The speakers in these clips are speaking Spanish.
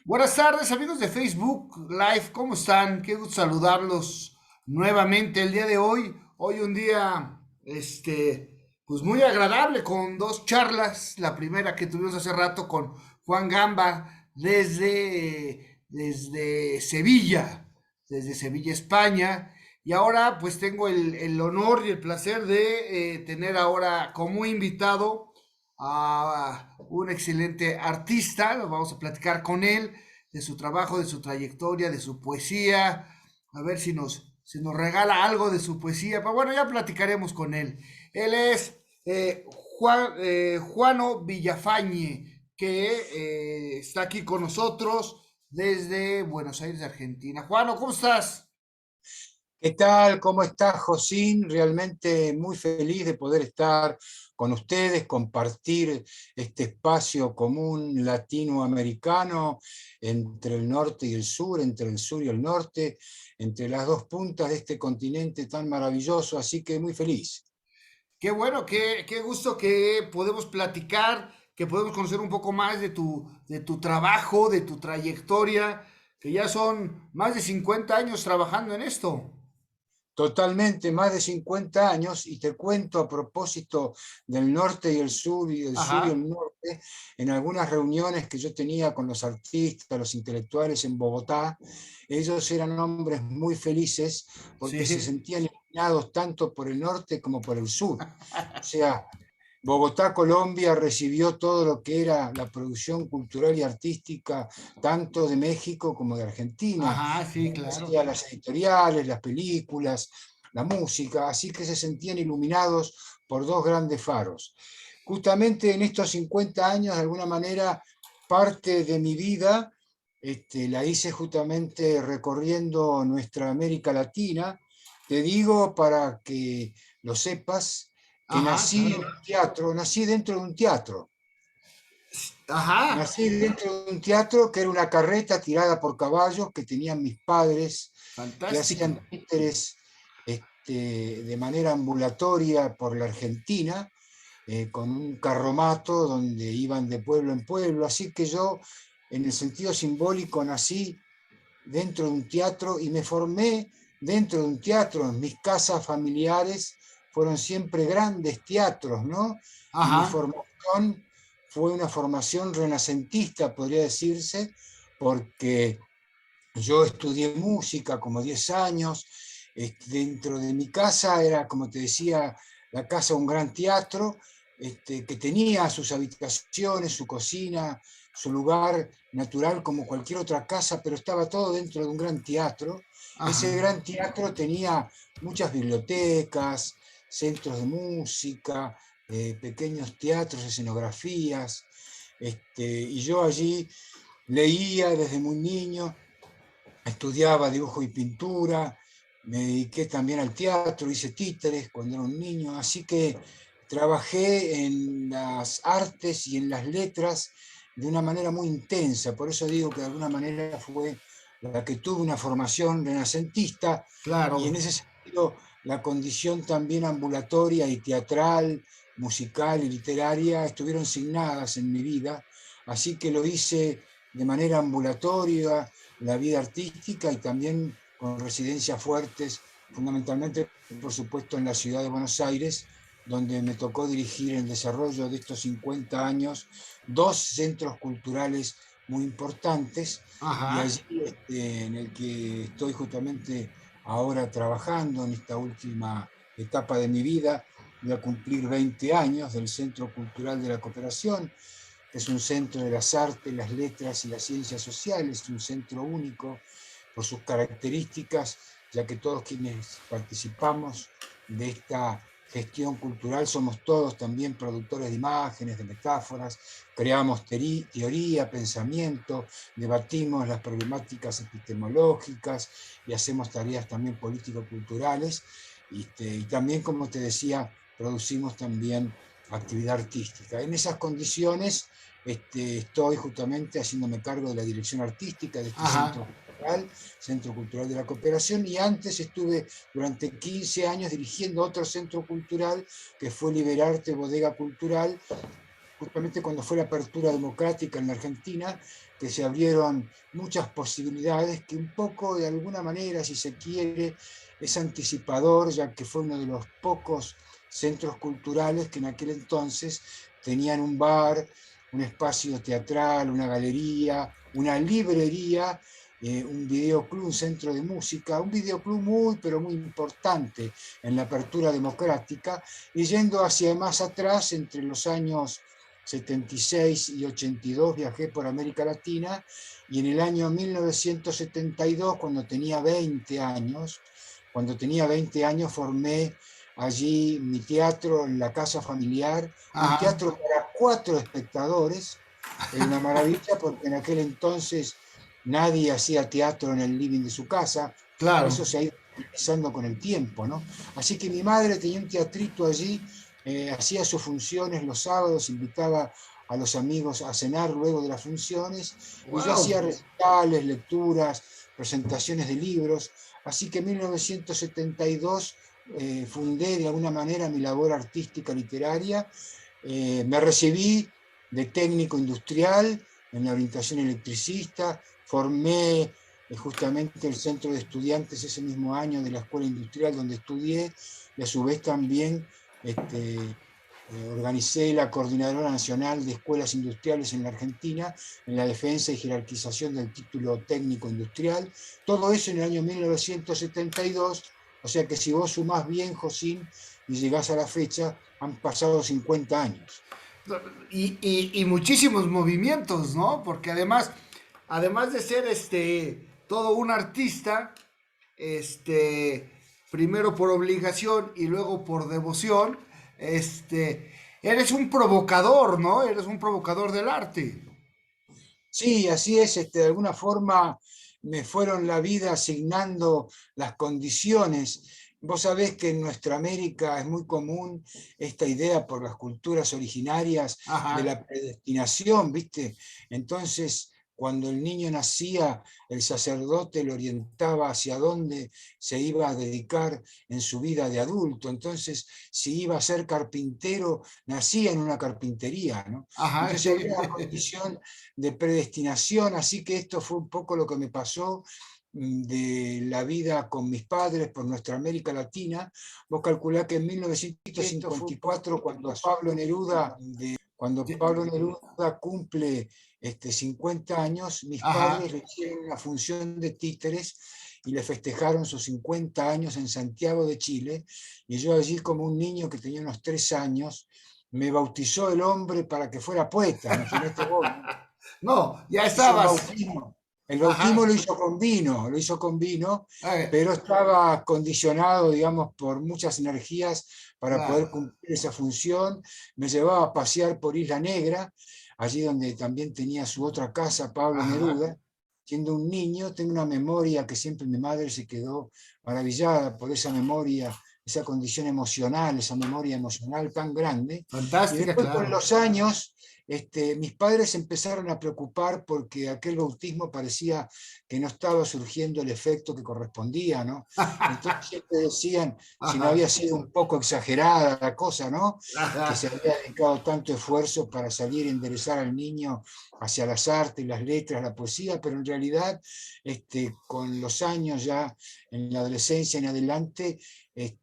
Buenas tardes, amigos de Facebook Live, ¿cómo están? Qué gusto saludarlos nuevamente el día de hoy. Hoy un día, pues muy agradable con dos charlas. La primera que tuvimos hace rato con Juan Gamba desde Sevilla, España. Y ahora pues tengo el honor y el placer de tener ahora como invitado a un excelente artista. Nos vamos a platicar con él de su trabajo, de su trayectoria, de su poesía, a ver si nos regala algo de su poesía. Pero bueno, ya platicaremos con él. Él es Juano Villafañe, que está aquí con nosotros desde Buenos Aires, Argentina. Juano, ¿cómo estás? ¿Qué tal? ¿Cómo estás, Josín? Realmente muy feliz de poder estar con ustedes, compartir este espacio común latinoamericano entre el norte y el sur, entre el sur y el norte, entre las dos puntas de este continente tan maravilloso, así que muy feliz. Qué bueno, qué gusto que podemos platicar, que podemos conocer un poco más de tu trabajo, de tu trayectoria, que ya son más de 50 años trabajando en esto. Totalmente, más de 50 años, y te cuento a propósito del norte y el sur, y del sur y Ajá, el norte, en algunas reuniones que yo tenía con los artistas, los intelectuales en Bogotá, ellos eran hombres muy felices porque se sí. sentían iluminados tanto por el norte como por el sur. O sea, Bogotá, Colombia, recibió todo lo que era la producción cultural y artística, tanto de México como de Argentina, Ajá, sí, claro. hacía las editoriales, las películas, la música, así que se sentían iluminados por dos grandes faros. Justamente en estos 50 años, de alguna manera, parte de mi vida la hice justamente recorriendo nuestra América Latina. Te digo para que lo sepas, que Ajá, nací en claro. un teatro, nací dentro de un teatro. Ajá, Nací dentro de un teatro que era una carreta tirada por caballos que tenían mis padres, que hacían fantástico. títeres de manera ambulatoria por la Argentina, con un carromato donde iban de pueblo en pueblo. Así que yo, en el sentido simbólico, nací dentro de un teatro y me formé dentro de un teatro. Mis casas familiares fueron siempre grandes teatros, ¿no? Y mi Ajá, formación fue una formación renacentista, podría decirse, porque yo estudié música como 10 años. Dentro de mi casa era, como te decía, la casa un gran teatro, que tenía sus habitaciones, su cocina, su lugar natural como cualquier otra casa, pero estaba todo dentro de un gran teatro. Ese ajá. gran teatro tenía muchas bibliotecas, centros de música, pequeños teatros, escenografías, y yo allí leía desde muy niño, estudiaba dibujo y pintura, me dediqué también al teatro, hice títeres cuando era un niño, así que trabajé en las artes y en las letras de una manera muy intensa, por eso digo que de alguna manera fue la que tuvo una formación renacentista, y en Claro. ese sentido la condición también ambulatoria y teatral, musical y literaria estuvieron signadas en mi vida, así que lo hice de manera ambulatoria, la vida artística, y también con residencias fuertes, fundamentalmente, por supuesto, en la ciudad de Buenos Aires, donde me tocó dirigir el desarrollo de estos 50 años dos centros culturales muy importantes, y Ajá. allí en el que estoy justamente ahora trabajando en esta última etapa de mi vida. Voy a cumplir 20 años del Centro Cultural de la Cooperación. Es un centro de las artes, las letras y las ciencias sociales, un centro único por sus características, ya que todos quienes participamos de esta gestión cultural somos todos también productores de imágenes, de metáforas, creamos teoría, pensamiento, debatimos las problemáticas epistemológicas y hacemos tareas también político-culturales, y también, como te decía, producimos también actividad artística. En esas condiciones estoy justamente haciéndome cargo de la dirección artística de este Ajá. Centro Cultural de la Cooperación, y antes estuve durante 15 años dirigiendo otro centro cultural que fue Liberarte Bodega Cultural, justamente cuando fue la apertura democrática en la Argentina, que se abrieron muchas posibilidades, que un poco, de alguna manera, si se quiere, es anticipador, ya que fue uno de los pocos centros culturales que en aquel entonces tenían un bar, un espacio teatral, una galería, una librería, un videoclub, un centro de música, un videoclub muy, pero muy importante en la apertura democrática, y yendo hacia más atrás, entre los años 76 y 82 viajé por América Latina, y en el año 1972, cuando tenía 20 años formé allí mi teatro en la casa familiar, un Ajá, teatro para 4 espectadores. Era una maravilla porque en aquel entonces nadie hacía teatro en el living de su casa. claro. Eso se ha ido realizando con el tiempo, ¿no? Así que mi madre tenía un teatrito allí, hacía sus funciones los sábados, invitaba a los amigos a cenar luego de las funciones, y yo Wow. hacía recitales, lecturas, presentaciones de libros. Así que en 1972 fundé de alguna manera mi labor artística literaria. Me recibí de técnico industrial en la orientación electricista, formé justamente el centro de estudiantes ese mismo año de la escuela industrial donde estudié, y a su vez también organicé la Coordinadora Nacional de Escuelas Industriales en la Argentina, en la defensa y jerarquización del título técnico industrial. Todo eso en el año 1972, o sea que si vos sumás bien, Josín, y llegás a la fecha, han pasado 50 años. Y muchísimos movimientos, ¿no? Porque además de ser todo un artista, este, primero por obligación y luego por devoción, eres un provocador, ¿no? Eres un provocador del arte. Sí, así es, de alguna forma me fueron la vida asignando las condiciones. Vos sabés que en nuestra América es muy común esta idea por las culturas originarias de Ajá, la predestinación, ¿viste? Entonces, cuando el niño nacía, el sacerdote lo orientaba hacia dónde se iba a dedicar en su vida de adulto. Entonces, si iba a ser carpintero, nacía en una carpintería, ¿no? ajá. Entonces había una condición de predestinación, así que esto fue un poco lo que me pasó de la vida con mis padres por nuestra América Latina. Vos calculás que en 1954, cuando Pablo Neruda cumple 50 años, mis Ajá. padres le hicieron una función de títeres y le festejaron sus 50 años en Santiago de Chile, y yo allí como un niño que tenía unos 3 años, me bautizó el hombre para que fuera poeta, imagínate vos, ¿no? No, ya Hizo un estabas. bautismo. El bautismo Ajá. lo hizo con vino, Eh, pero estaba condicionado, digamos, por muchas energías para claro. poder cumplir esa función. Me llevaba a pasear por Isla Negra, allí donde también tenía su otra casa, Pablo Ajá. Neruda. Siendo un niño, tengo una memoria que siempre mi madre se quedó maravillada por esa memoria, esa condición emocional, esa memoria emocional tan grande. Y Fantástica, después con claro. los años mis padres empezaron a preocupar porque aquel bautismo parecía que no estaba surgiendo el efecto que correspondía, ¿no? Entonces siempre decían si no Ajá. había sido un poco exagerada la cosa, ¿no? Que Ajá. se había dedicado tanto esfuerzo para salir a enderezar al niño hacia las artes, las letras, la poesía, pero en realidad con los años ya en la adolescencia en adelante,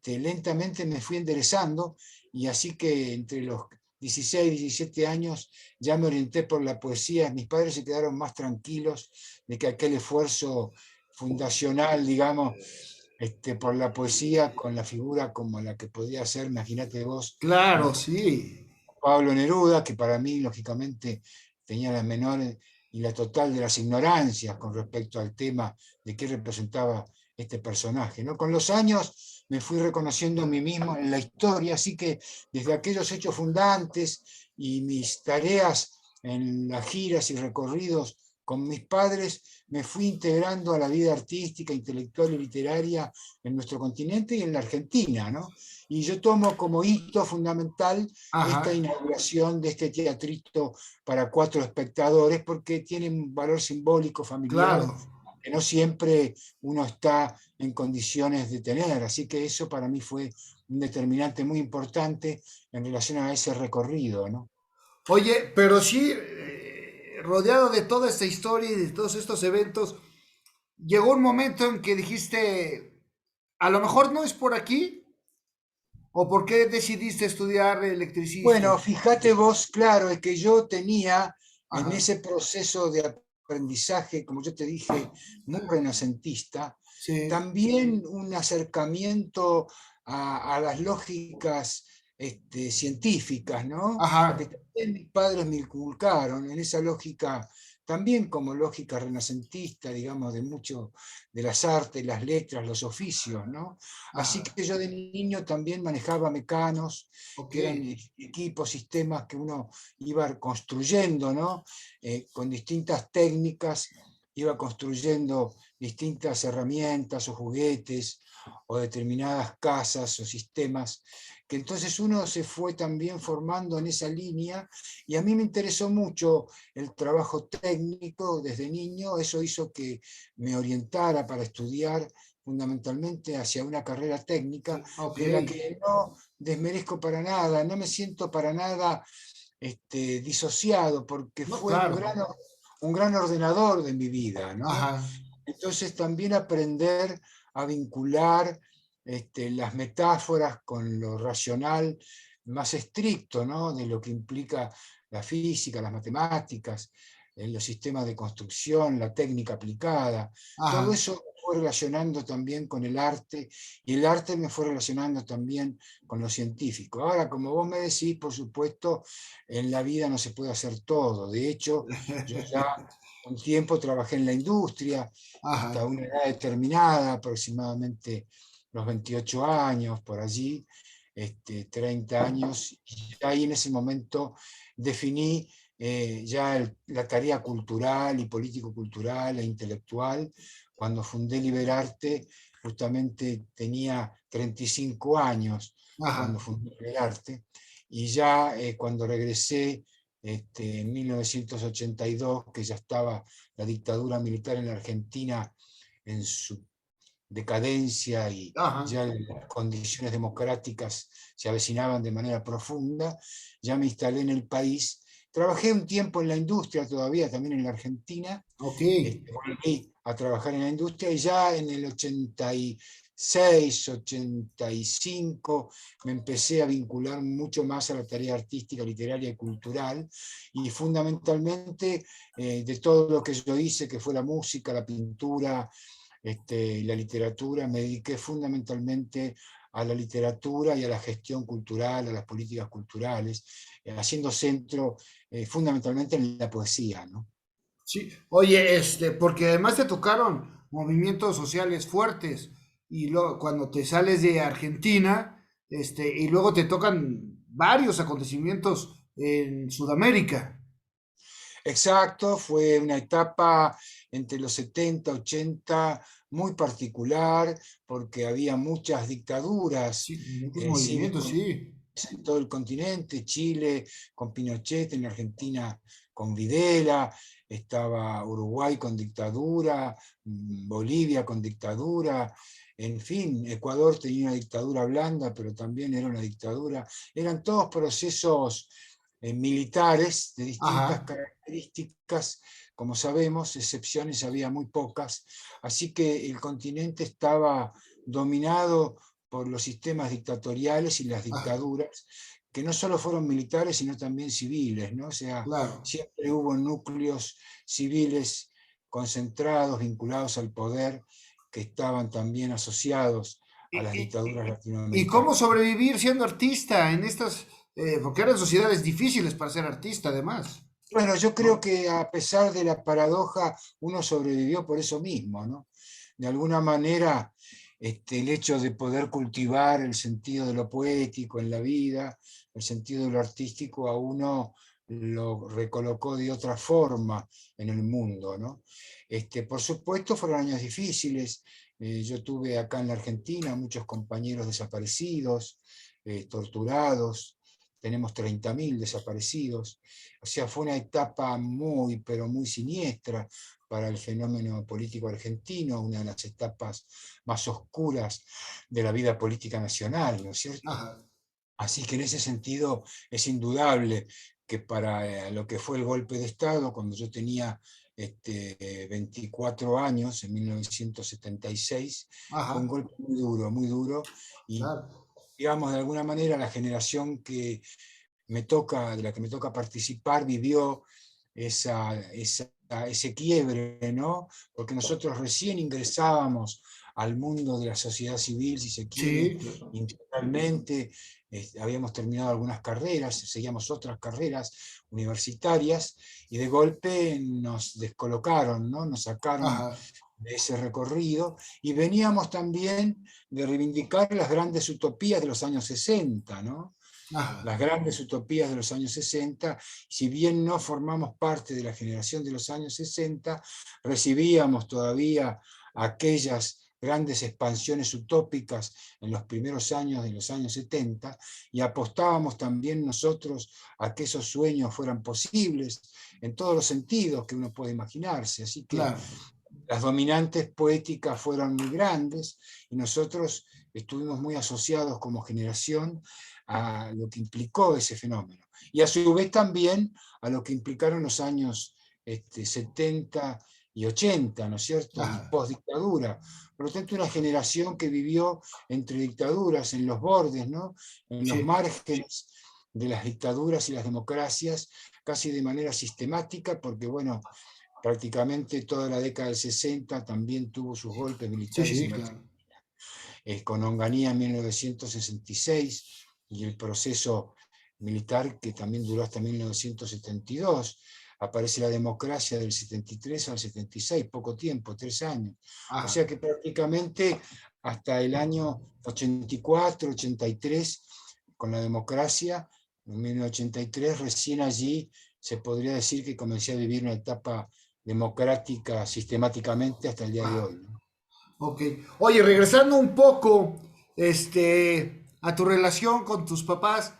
lentamente me fui enderezando, y así que entre los 16, 17 años ya me orienté por la poesía. Mis padres se quedaron más tranquilos de que aquel esfuerzo fundacional, digamos, por la poesía, con la figura como la que podía ser, imagínate vos, Claro, un sí. Pablo Neruda, que para mí, lógicamente, tenía la menor y la total de las ignorancias con respecto al tema de qué representaba este personaje, ¿no? Con los años me fui reconociendo a mí mismo en la historia, así que desde aquellos hechos fundantes y mis tareas en las giras y recorridos con mis padres, me fui integrando a la vida artística, intelectual y literaria en nuestro continente y en la Argentina, ¿no? Y yo tomo como hito fundamental esta Ajá. inauguración de este teatrito para 4 espectadores, porque tiene un valor simbólico familiar Claro. que no siempre uno está en condiciones de tener. Así que eso para mí fue un determinante muy importante en relación a ese recorrido, ¿no? Oye, pero sí, rodeado de toda esta historia y de todos estos eventos, llegó un momento en que dijiste, a lo mejor no es por aquí, o por qué decidiste estudiar electricista. Bueno, fíjate vos, claro, es que yo tenía en Ajá, ese proceso de aprendizaje, como yo te dije, muy renacentista, sí, también un acercamiento a las lógicas científicas, ¿no? Que ajá, también mis padres me inculcaron en esa lógica, también como lógica renacentista, digamos, de mucho de las artes, las letras, los oficios, ¿no? Así ajá, que yo de niño también manejaba mecanos, ok, que eran equipos, sistemas que uno iba construyendo, ¿no? Con distintas técnicas, iba construyendo distintas herramientas o juguetes o determinadas casas o sistemas, que entonces uno se fue también formando en esa línea y a mí me interesó mucho el trabajo técnico desde niño, eso hizo que me orientara para estudiar fundamentalmente hacia una carrera técnica ok, de la que no desmerezco para nada, no me siento para nada disociado, porque no, fue claro, un gran ordenador de mi vida, ¿no? ajá, Entonces también aprender a vincular las metáforas con lo racional más estricto, ¿no? De lo que implica la física, las matemáticas, los sistemas de construcción, la técnica aplicada. Todo ajá, eso me fue relacionando también con el arte y el arte me fue relacionando también con lo científico. Ahora, como vos me decís, por supuesto, en la vida no se puede hacer todo. De hecho, yo ya un tiempo trabajé en la industria, hasta ajá, una edad determinada, aproximadamente los 28 años, por allí, 30 años, y ahí en ese momento definí ya la tarea cultural y político-cultural e intelectual. Cuando fundé Liberarte, justamente tenía 35 años cuando ajá, fundé Liberarte, y ya cuando regresé en 1982, que ya estaba la dictadura militar en la Argentina en su decadencia y ajá, ya las condiciones democráticas se avecinaban de manera profunda, ya me instalé en el país. Trabajé un tiempo en la industria todavía, también en la Argentina, ok, volví a trabajar en la industria y ya en el 86, 85 me empecé a vincular mucho más a la tarea artística, literaria y cultural, y fundamentalmente de todo lo que yo hice, que fue la música, la pintura, la literatura, me dediqué fundamentalmente a la literatura y a la gestión cultural, a las políticas culturales, haciendo centro fundamentalmente en la poesía, ¿no? sí, oye, porque además te tocaron movimientos sociales fuertes y luego cuando te sales de Argentina, y luego te tocan varios acontecimientos en Sudamérica. Exacto, fue una etapa entre los 70, 80 muy particular porque había muchas dictaduras Sí, muchos movimientos, cívicos sí. en todo el continente, Chile con Pinochet, en Argentina con Videla, estaba Uruguay con dictadura, Bolivia con dictadura, en fin, Ecuador tenía una dictadura blanda, pero también era una dictadura. Eran todos procesos militares de distintas Ajá. características, como sabemos, excepciones había muy pocas, así que el continente estaba dominado por los sistemas dictatoriales y las Ah, dictaduras, que no solo fueron militares, sino también civiles, ¿no? O sea, claro. siempre hubo núcleos civiles concentrados, vinculados al poder, que estaban también asociados ¿Y, a las y- dictaduras y cómo latinoamericanas. sobrevivir siendo artista en estas, porque eran sociedades difíciles para ser artista, además, Bueno, yo creo ¿no? que a pesar de la paradoja, uno sobrevivió por eso mismo, ¿no? De alguna manera, el hecho de poder cultivar el sentido de lo poético en la vida, el sentido de lo artístico, a uno lo recolocó de otra forma en el mundo, ¿no? Por supuesto, fueron años difíciles. Yo tuve acá en la Argentina muchos compañeros desaparecidos, torturados. Tenemos 30.000 desaparecidos. O sea, fue una etapa muy, pero muy siniestra para el fenómeno político argentino, una de las etapas más oscuras de la vida política nacional, ¿no es cierto? Ajá. Así que en ese sentido es indudable que para lo que fue el golpe de Estado, cuando yo tenía 24 años, en 1976, fue un Ajá, golpe muy duro, y claro. digamos, de alguna manera la generación de la que me toca participar vivió ese quiebre, ¿no? Porque nosotros recién ingresábamos al mundo de la sociedad civil, si se quiere, Sí, claro. integralmente, habíamos terminado algunas carreras, seguíamos otras carreras universitarias, y de golpe nos descolocaron, ¿no? Nos sacaron Ajá, de ese recorrido, y veníamos también de reivindicar las grandes utopías de los años 60, ¿no? ajá, Las grandes utopías de los años 60, si bien no formamos parte de la generación de los años 60, recibíamos todavía aquellas grandes expansiones utópicas en los primeros años de los años 70, y apostábamos también nosotros a que esos sueños fueran posibles en todos los sentidos que uno puede imaginarse. Así que claro. las dominantes poéticas fueron muy grandes, y nosotros estuvimos muy asociados como generación a lo que implicó ese fenómeno. Y a su vez también a lo que implicaron los años 70 y 80, ¿no es cierto? Y Ajá, post-dictadura. Por lo tanto, una generación que vivió entre dictaduras, en los bordes, ¿no? En los sí, márgenes de las dictaduras y las democracias, casi de manera sistemática, porque bueno, prácticamente toda la década del 60 también tuvo sus golpes sí, militares sí, en claro. Argentina, con Onganía en 1966 y el proceso militar que también duró hasta 1972. Aparece la democracia del 73 al 76, poco tiempo, 3 años. O Ajá, sea que prácticamente hasta el año 84, 83, con la democracia, en 1983, recién allí se podría decir que comencé a vivir una etapa democrática sistemáticamente hasta el día de ajá. hoy, ¿no? Ok. Oye, regresando un poco, a tu relación con tus papás,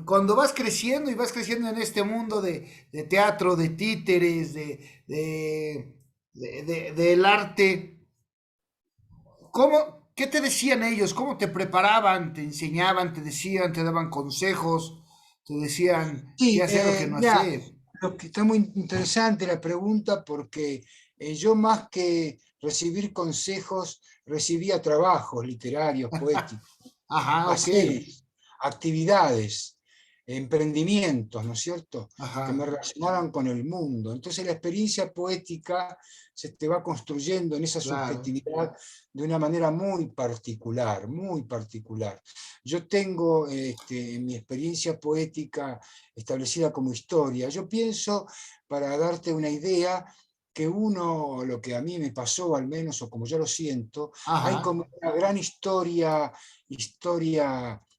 cuando vas creciendo y vas creciendo en este mundo de teatro, de títeres, del arte, qué te decían ellos? ¿Cómo te preparaban? ¿Te enseñaban? ¿Te decían? ¿Te daban consejos? ¿Te decían qué Sí, hacer o qué no mira, hacer? lo que está muy interesante la pregunta, porque yo, más que recibir consejos, recibía trabajos literarios, poéticos, Ajá, ok. haceres, actividades, emprendimientos, ¿no es cierto?, que me Ajá. relacionaban con el mundo. Entonces la experiencia poética se te va construyendo en esa Claro. subjetividad de una manera muy particular, muy particular. Yo tengo en mi experiencia poética establecida como historia. Yo pienso, para darte una idea, que uno, lo que a mí me pasó al menos, o como yo lo siento, hay Ajá. como una gran historia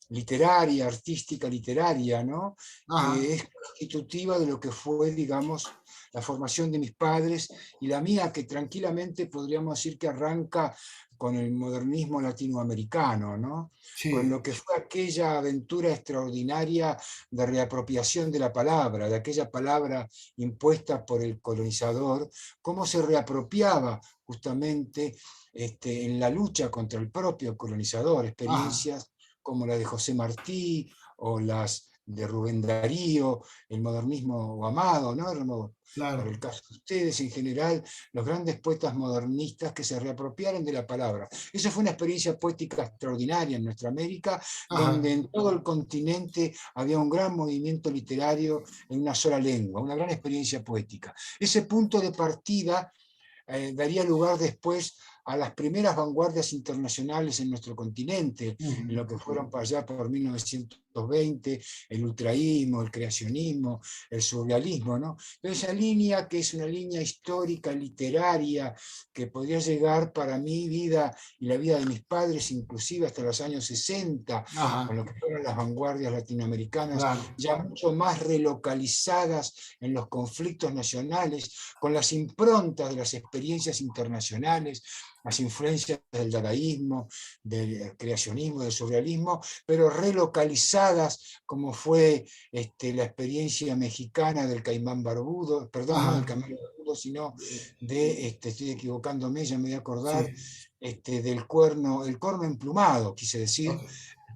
literaria, artística literaria, ¿no? Que Ajá. es constitutiva de lo que fue, digamos, la formación de mis padres, y la mía, que tranquilamente podríamos decir que arranca con el modernismo latinoamericano, ¿no? Con Sí. lo que fue aquella aventura extraordinaria de reapropiación de la palabra, de aquella palabra impuesta por el colonizador, cómo se reapropiaba justamente en la lucha contra el propio colonizador, Ajá. experiencias como la de José Martí o las de Rubén Darío, el modernismo amado, ¿no? Para Claro. el caso de ustedes, en general, los grandes poetas modernistas que se reapropiaron de la palabra. Esa fue una experiencia poética extraordinaria en nuestra América, donde Ajá. en todo el continente había un gran movimiento literario en una sola lengua, una gran experiencia poética. Ese punto de partida daría lugar después a las primeras vanguardias internacionales en nuestro continente, en Ujú. lo que fueron para allá por 1920, el ultraísmo, el creacionismo, el surrealismo, ¿no? Entonces, esa línea, que es una línea histórica, literaria, que podría llegar para mi vida y la vida de mis padres, inclusive hasta los años 60, con Ajá. lo que fueron las vanguardias latinoamericanas, Claro. ya mucho más relocalizadas en los conflictos nacionales, con las improntas de las experiencias internacionales, las influencias del dadaísmo, del creacionismo, del surrealismo, pero relocalizadas, como fue la experiencia mexicana del caimán barbudo, perdón, no del Ajá. caimán barbudo, sino Eh, estoy equivocándome, ya me voy a acordar, sí. del cuerno, el corno emplumado, quise decir, Ok.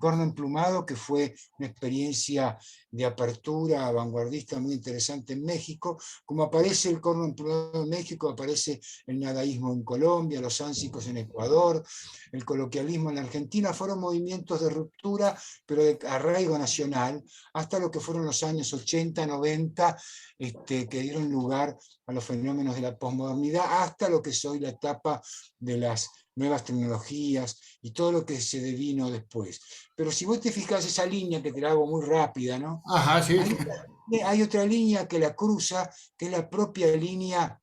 Corno Emplumado, que fue una experiencia de apertura vanguardista muy interesante en México. Como aparece el corno emplumado en México, aparece el nadaísmo en Colombia, los ánsicos en Ecuador, el coloquialismo en Argentina. Fueron movimientos de ruptura, pero de arraigo nacional, hasta lo que fueron los años 80, 90, que dieron lugar a los fenómenos de la posmodernidad, hasta lo que es hoy la etapa de las nuevas tecnologías y todo lo que se devino después. Pero si vos te fijas esa línea, que te la hago muy rápida, ¿no? Ajá, sí. Hay otra línea que la cruza, que es la propia línea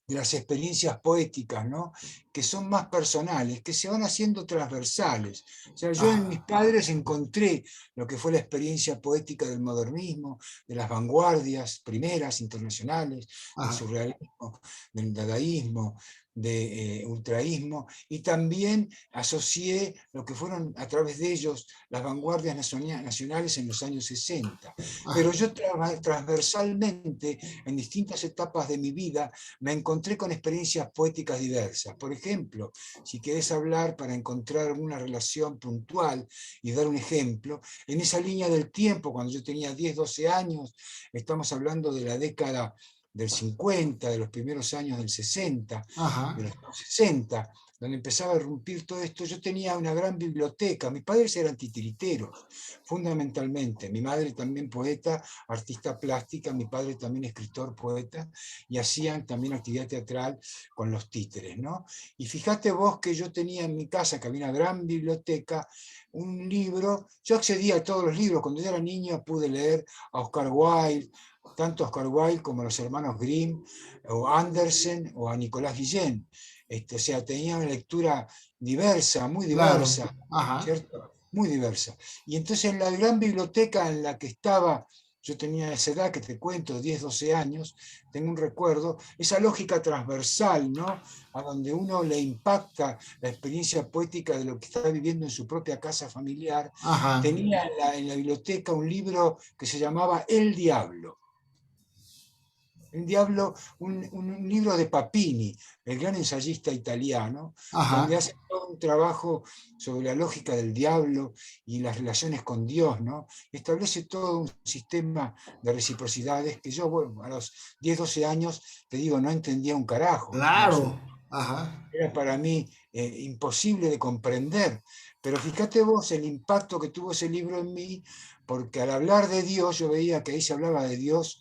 de las experiencias poéticas, ¿no? Que son más personales, que se van haciendo transversales. O sea, yo en mis Ajá, padres encontré lo que fue la experiencia poética del modernismo, de las vanguardias primeras, internacionales, del ajá. surrealismo, del dadaísmo, de ultraísmo, y también asocié lo que fueron a través de ellos las vanguardias nacionales en los años 60. Pero Ajá. yo transversalmente, en distintas etapas de mi vida, me encontré con experiencias poéticas diversas. Por ejemplo, si querés hablar para encontrar una relación puntual y dar un ejemplo, en esa línea del tiempo, cuando yo tenía 10, 12 años, estamos hablando de la década del 50, de los primeros años del 60, de Ajá. los 60, donde empezaba a irrumpir todo esto. Yo tenía una gran biblioteca. Mis padres eran titiriteros, fundamentalmente. Mi madre también poeta, artista plástica, mi padre también escritor, poeta, y hacían también actividad teatral con los títeres, ¿no? Y fíjate vos que yo tenía en mi casa, que había una gran biblioteca, un libro. Yo accedía a todos los libros. Cuando yo era niño pude leer a Oscar Wilde, tanto a Oscar Wilde como a los hermanos Grimm, o Andersen, o a Nicolás Guillén. O sea, tenía una lectura diversa, muy Claro. diversa, Ajá. ¿cierto? Muy diversa. Y entonces en la gran biblioteca en la que estaba, yo tenía esa edad que te cuento, 10 12 años, tengo un recuerdo, esa lógica transversal, ¿no? A donde uno le impacta la experiencia poética de lo que está viviendo en su propia casa familiar. Ajá. Tenía en la biblioteca un libro que se llamaba El Diablo. El Diablo, un libro de Papini, el gran ensayista italiano, donde Ajá. hace todo un trabajo sobre la lógica del diablo y las relaciones con Dios, ¿no? Establece todo un sistema de reciprocidades que yo, bueno, a los 10 12 años, te digo, no entendía un carajo, en absoluto. Claro. Ajá. Era para mí imposible de comprender. Pero fíjate vos el impacto que tuvo ese libro en mí, porque al hablar de Dios, yo veía que ahí se hablaba de Dios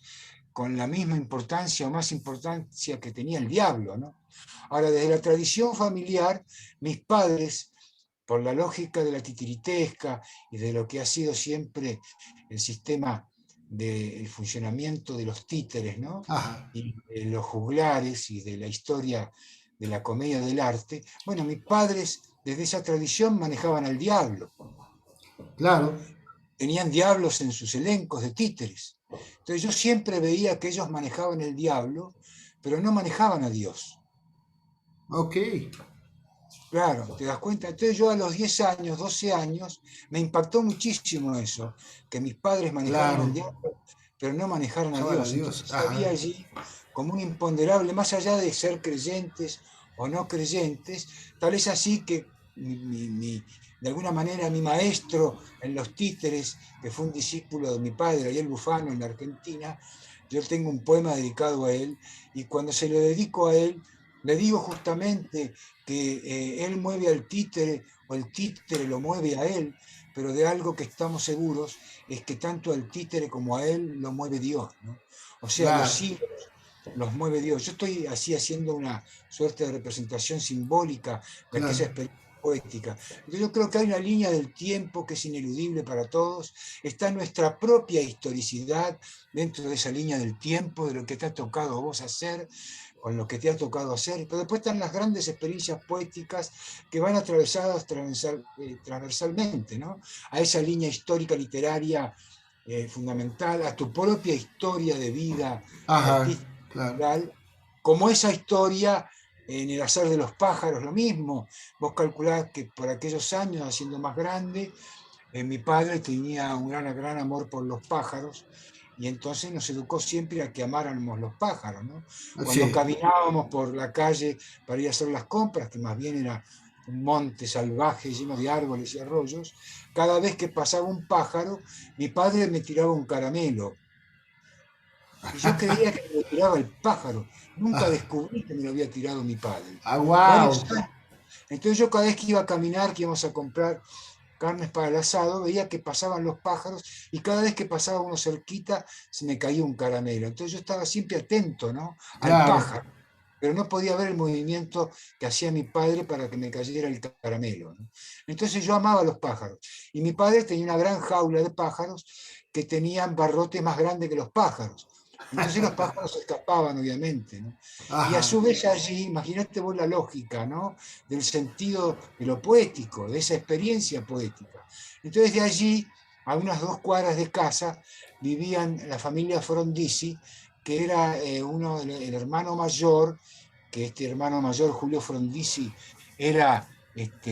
con la misma importancia o más importancia que tenía el diablo, ¿no? Ahora, desde la tradición familiar, mis padres, por la lógica de la titiritesca y de lo que ha sido siempre el sistema del funcionamiento de los títeres, ¿no? Ajá. Y de los juglares y de la historia de la comedia del arte, bueno, mis padres desde esa tradición manejaban al diablo, Claro. tenían diablos en sus elencos de títeres. Entonces yo siempre veía que ellos manejaban el diablo, pero no manejaban a Dios. Ok. Claro, ¿te das cuenta? Entonces yo a los 10 años, 12 años, me impactó muchísimo eso, que mis padres manejaran al Claro. diablo, pero no manejaran a Jaban a Dios. Dios. Entonces había Ajá. allí como un imponderable, más allá de ser creyentes o no creyentes, tal es así que de alguna manera mi maestro en los títeres, que fue un discípulo de mi padre, Ariel Bufano, en la Argentina, yo tengo un poema dedicado a él, y cuando se lo dedico a él, le digo justamente que él mueve al títere o el títere lo mueve a él, pero de algo que estamos seguros es que tanto al títere como a él lo mueve Dios, ¿no? O sea, los Claro. hilos los mueve Dios. Yo estoy así haciendo una suerte de representación simbólica de aquella Claro. experiencia poética. Entonces yo creo que hay una línea del tiempo que es ineludible para todos, está nuestra propia historicidad dentro de esa línea del tiempo, de lo que te ha tocado a vos hacer, con lo que te ha tocado hacer, pero después están las grandes experiencias poéticas que van atravesadas transversalmente, ¿no? A esa línea histórica literaria fundamental, a tu propia historia de vida Ajá. artística, Claro. cultural, como esa historia en el azar de los pájaros, lo mismo. Vos calculás que por aquellos años, haciendo más grande, mi padre tenía un gran amor por los pájaros y entonces nos educó siempre a que amáramos los pájaros, ¿no? Cuando Sí. caminábamos por la calle para ir a hacer las compras, que más bien era un monte salvaje lleno de árboles y arroyos, cada vez que pasaba un pájaro, mi padre me tiraba un caramelo. Y yo creía que me lo tiraba el pájaro. Nunca descubrí que me lo había tirado mi padre. Ah, wow. Varios años. Entonces yo cada vez que iba a caminar, que íbamos a comprar carnes para el asado, veía que pasaban los pájaros y cada vez que pasaba uno cerquita se me caía un caramelo. Entonces yo estaba siempre atento, ¿no?, al Claro. pájaro, pero no podía ver el movimiento que hacía mi padre para que me cayera el caramelo, ¿no? Entonces yo amaba los pájaros. Y mi padre tenía una gran jaula de pájaros que tenían barrotes más grandes que los pájaros. Entonces los pájaros escapaban, obviamente, ¿no? Y a Ajá. su vez allí, imagínate vos la lógica, ¿no?, del sentido de lo poético, de esa experiencia poética. Entonces de allí, a unas 2 cuadras de casa, vivían la familia Frondizi, que era el hermano mayor, que este hermano mayor, Julio Frondizi, era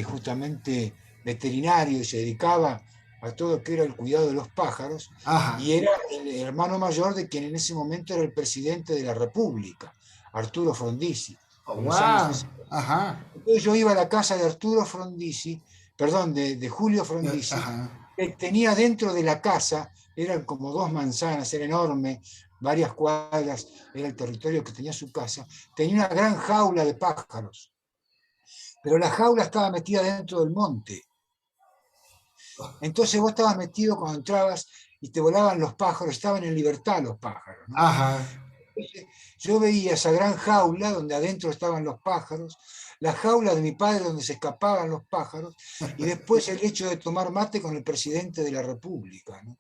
justamente veterinario y se dedicaba a todo lo que era el cuidado de los pájaros, Ajá. y era el hermano mayor de quien en ese momento era el presidente de la República, Arturo Frondizi, Oh, en los años wow. 60. Ajá. Entonces yo iba a la casa de Arturo Frondizi, perdón, de Julio Frondizi, Ajá. que tenía dentro de la casa, eran como 2 manzanas, era enorme, varias cuadras, era el territorio que tenía su casa, tenía una gran jaula de pájaros, pero la jaula estaba metida dentro del monte. Entonces vos estabas metido cuando entrabas y te volaban los pájaros, estaban en libertad los pájaros, ¿no? Ajá. Yo veía esa gran jaula donde adentro estaban los pájaros, la jaula de mi padre donde se escapaban los pájaros, y después el hecho de tomar mate con el presidente de la República, ¿no?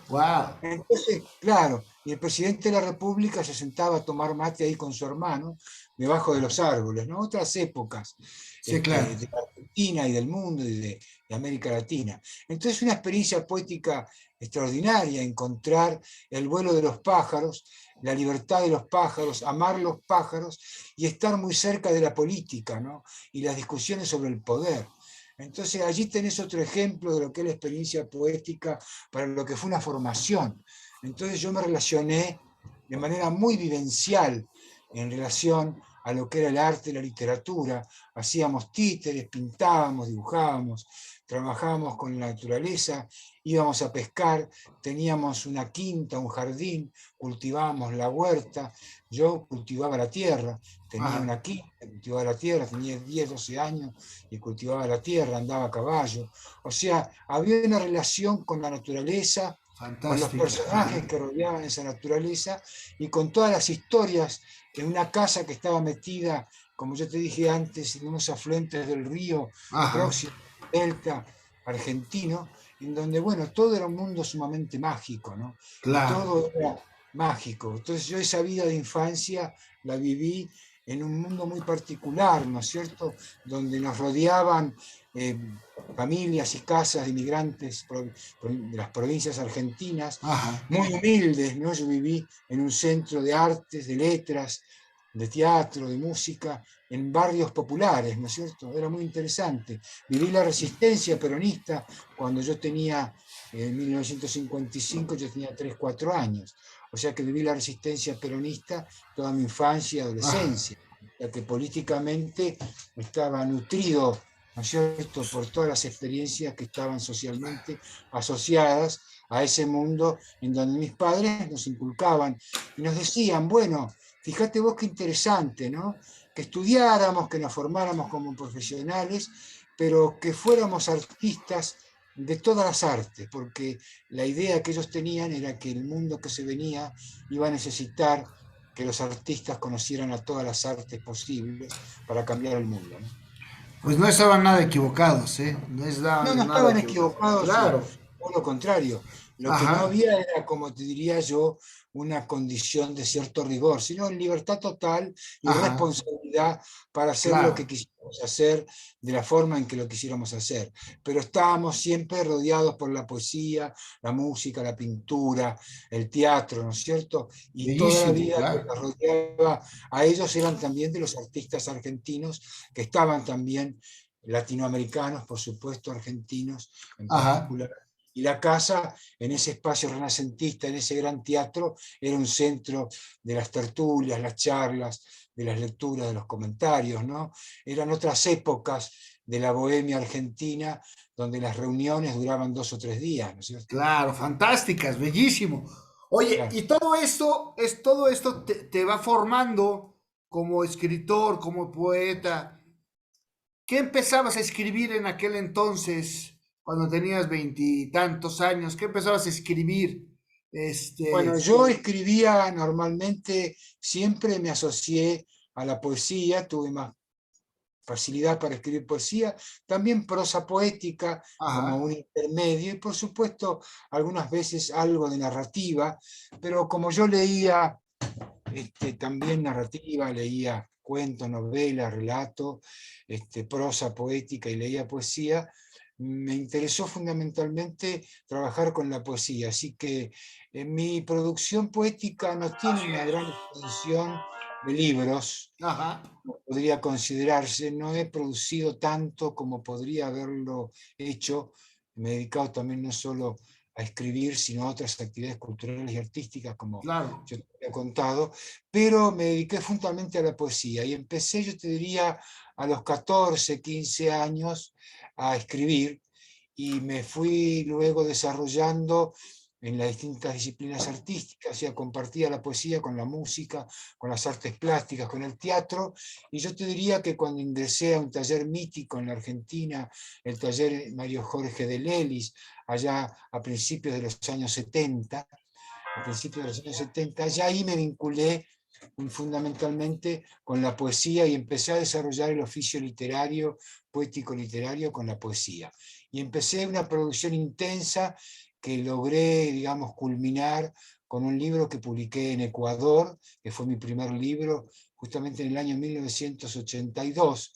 Wow. Entonces, claro, y el presidente de la República se sentaba a tomar mate ahí con su hermano, debajo de los árboles, ¿no? Otras épocas Sí, claro. de la Argentina y del mundo y de América Latina. Entonces, una experiencia poética extraordinaria, encontrar el vuelo de los pájaros, la libertad de los pájaros, amar los pájaros y estar muy cerca de la política, ¿no?, y las discusiones sobre el poder. Entonces allí tenés otro ejemplo de lo que es la experiencia poética para lo que fue una formación. Entonces yo me relacioné de manera muy vivencial en relación a lo que era el arte y la literatura. Hacíamos títeres, pintábamos, dibujábamos, trabajábamos con la naturaleza, íbamos a pescar, teníamos una quinta, un jardín, cultivábamos la huerta, yo cultivaba la tierra, tenía Ajá. una quinta, cultivaba la tierra, tenía 10, 12 años y cultivaba la tierra, andaba a caballo. O sea, había una relación con la naturaleza, con los Fantástica. personajes Ajá. que rodeaban esa naturaleza y con todas las historias en una casa que estaba metida, como yo te dije antes, en unos afluentes del río Ajá. próximo al delta argentino, en donde, bueno, todo era un mundo sumamente mágico, ¿no? Y Claro. todo era mágico. Entonces yo esa vida de infancia la viví en un mundo muy particular, ¿no es cierto?, donde nos rodeaban eh, familias y casas de inmigrantes de las provincias argentinas, Ajá. muy humildes, ¿no? Yo viví en un centro de artes, de letras, de teatro, de música, en barrios populares, ¿no es cierto? Era muy interesante. Viví la resistencia peronista cuando yo tenía, en 1955, yo tenía 3 4 años. O sea que viví la resistencia peronista toda mi infancia y Ajá. adolescencia, ya que políticamente estaba nutrido, ¿no es cierto?, por todas las experiencias que estaban socialmente asociadas a ese mundo en donde mis padres nos inculcaban y nos decían, bueno, fíjate vos qué interesante, ¿no?, que estudiáramos, que nos formáramos como profesionales, pero que fuéramos artistas de todas las artes, porque la idea que ellos tenían era que el mundo que se venía iba a necesitar que los artistas conocieran a todas las artes posibles para cambiar el mundo, ¿no? Pues no estaban nada equivocados, ¿eh? No No, no estaban nada estaban equivocados. equivocados, Claro. todo lo contrario. Lo que no Ajá. había era, como te diría yo, una condición de cierto rigor, sino libertad total y Ajá. responsabilidad para hacer lo que Claro. quisiéramos hacer de la forma en que lo quisiéramos hacer. Pero estábamos siempre rodeados por la poesía, la música, la pintura, el teatro, ¿no es cierto? Y toda la Bellísimo, vida que claro. los rodeaba a ellos eran también de los artistas argentinos que estaban también latinoamericanos, por supuesto, argentinos en Ajá. particular, Y la casa, en ese espacio renacentista, en ese gran teatro, era un centro de las tertulias, las charlas, de las lecturas, de los comentarios, ¿no? Eran otras épocas de la bohemia argentina, donde las reuniones duraban 2 o 3 días, ¿no es cierto? Claro, fantásticas, bellísimo. Oye, Claro. y todo esto te va formando como escritor, como poeta. ¿Qué empezabas a escribir en aquel entonces, cuando tenías veintitantos años? ¿Qué empezabas a escribir? Bueno, Este, yo escribía normalmente, siempre me asocié a la poesía, tuve más facilidad para escribir poesía, también prosa poética como ajá, un intermedio y por supuesto algunas veces algo de narrativa, pero como yo leía también narrativa, leía cuentos, novelas, relatos, prosa poética y leía poesía, me interesó fundamentalmente trabajar con la poesía, así que mi producción poética no tiene una gran extensión de libros, ajá, podría considerarse, no he producido tanto como podría haberlo hecho, me he dedicado también no solo a escribir, sino a otras actividades culturales y artísticas, como claro, yo te había contado, pero me dediqué fundamentalmente a la poesía y empecé, yo te diría, a los 14 15 años a escribir y me fui luego desarrollando en las distintas disciplinas artísticas, o sea, compartía la poesía con la música, con las artes plásticas, con el teatro, y yo te diría que cuando ingresé a un taller mítico en la Argentina, el taller Mario Jorge de Lelis, allá a principios de los años 70, a principios de los años 70, ya ahí me vinculé fundamentalmente con la poesía y empecé a desarrollar el oficio literario, poético literario con la poesía. Y empecé una producción intensa que logré, digamos, culminar con un libro que publiqué en Ecuador, que fue mi primer libro, justamente en el año 1982,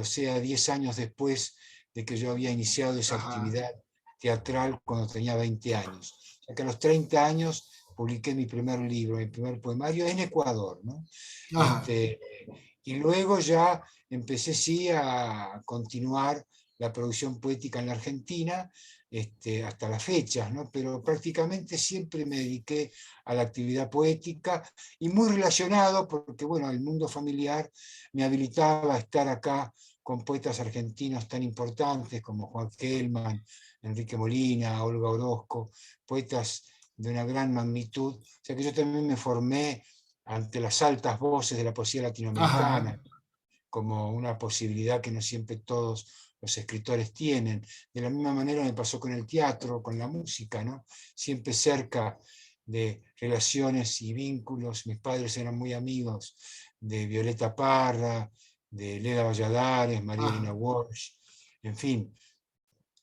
o sea, 10 años después de que yo había iniciado esa ajá, actividad teatral cuando tenía 20 años. O sea que a los 30 años publiqué mi primer libro, mi primer poemario en Ecuador, ¿no? ajá, Este, y luego ya empecé sí a continuar la producción poética en la Argentina, hasta las fechas, ¿no? Pero prácticamente siempre me dediqué a la actividad poética y muy relacionado, porque bueno, el mundo familiar me habilitaba a estar acá con poetas argentinos tan importantes como Juan Kelman, Enrique Molina, Olga Orozco, poetas de una gran magnitud. O sea que yo también me formé ante las altas voces de la poesía ajá, latinoamericana, como una posibilidad que no siempre todos los escritores tienen. De la misma manera me pasó con el teatro, con la música, ¿no? Siempre cerca de relaciones y vínculos. Mis padres eran muy amigos de Violeta Parra, de Leda Valladares, María Elena ajá. Walsh, en fin,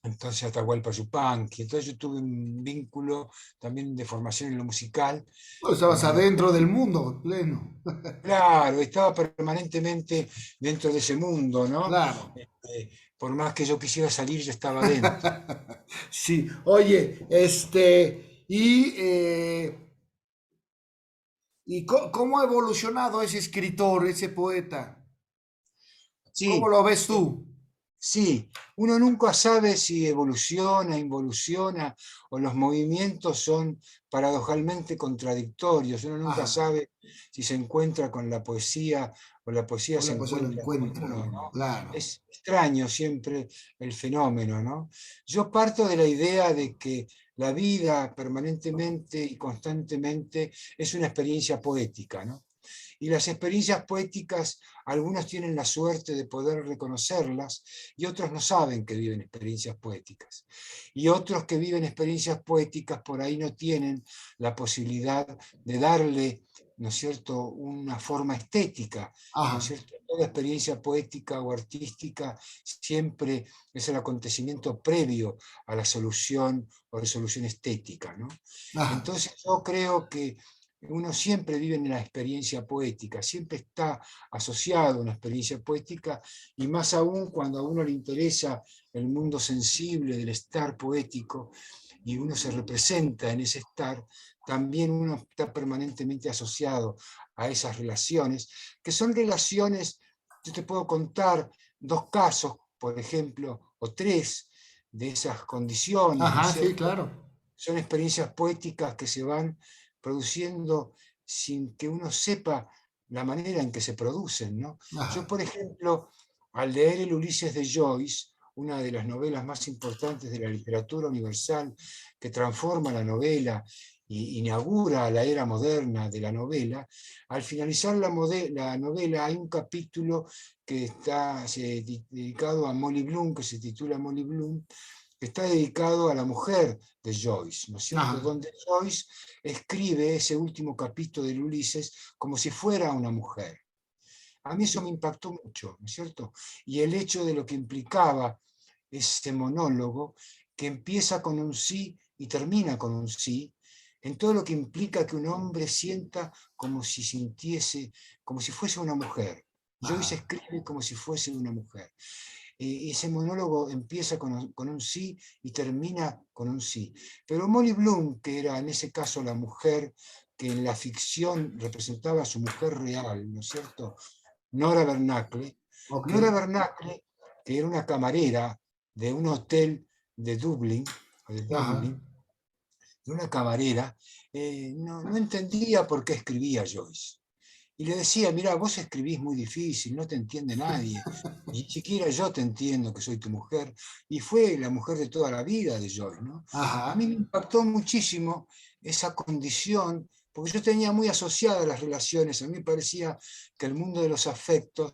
entonces Atahualpa Yupanqui. Entonces yo tuve un vínculo también de formación en lo musical Pues estabas con adentro del mundo, pleno. claro, estaba permanentemente dentro de ese mundo, ¿no? Claro. Por más que yo quisiera salir, yo estaba dentro. Sí, oye, ¿cómo ha evolucionado ese escritor, ese poeta? ¿Cómo Sí, lo ves eh, tú? sí, uno nunca sabe si evoluciona, involuciona o los movimientos son paradojalmente contradictorios. Uno nunca Ajá, sabe si se encuentra con la poesía o la poesía se hola, pues se lo encuentra con encuentra uno, uno, ¿no? claro. Es extraño siempre el fenómeno, ¿no? Yo parto de la idea de que la vida permanentemente y constantemente es una experiencia poética, ¿no? Y las experiencias poéticas, algunos tienen la suerte de poder reconocerlas y otros no saben que viven experiencias poéticas. Y otros que viven experiencias poéticas por ahí no tienen la posibilidad de darle, ¿no es cierto?, una forma estética, ¿no es Ajá, cierto? Toda experiencia poética o artística siempre es el acontecimiento previo a la solución o resolución estética, ¿no? ajá, Entonces yo creo que uno siempre vive en la experiencia poética, siempre está asociado a una experiencia poética y más aún cuando a uno le interesa el mundo sensible del estar poético y uno se representa en ese estar, también uno está permanentemente asociado a esas relaciones, que son relaciones, yo te puedo contar 2 casos, por ejemplo, o 3, de esas condiciones, ¿no es Ajá, sí, cierto? claro. Son experiencias poéticas que se van produciendo sin que uno sepa la manera en que se producen, ¿no? Yo, Ajá, por ejemplo, al leer el Ulises de Joyce, una de las novelas más importantes de la literatura universal, que transforma la novela y inaugura la era moderna de la novela, al finalizar la novela hay un capítulo que está dedicado a Molly Bloom, que se titula Molly Bloom, que está dedicado a la mujer de Joyce, ¿no es cierto? ajá, Donde Joyce escribe ese último capítulo del Ulises como si fuera una mujer. A mí eso me impactó mucho, ¿no es cierto? Y el hecho de lo que implicaba ese monólogo, que empieza con un sí y termina con un sí, en todo lo que implica que un hombre sienta como si sintiese, como si fuese una mujer. Joyce ajá, escribe como si fuese una mujer. Ese monólogo empieza con un sí y termina con un sí. Pero Molly Bloom, que era en ese caso la mujer que en la ficción representaba a su mujer real, ¿no es cierto? Nora Bernacle. ok, Nora Bernacle, que era una camarera de un hotel de Dublín, o de ajá, Dublín, de una camarera, no entendía por qué escribía Joyce. Y le decía, mira, vos escribís muy difícil, no te entiende nadie, ni siquiera yo te entiendo que soy tu mujer. Y fue la mujer de toda la vida de Joyce, ¿no? A mí ajá, me impactó muchísimo esa condición, porque yo tenía muy asociadas las relaciones, a mí me parecía que el mundo de los afectos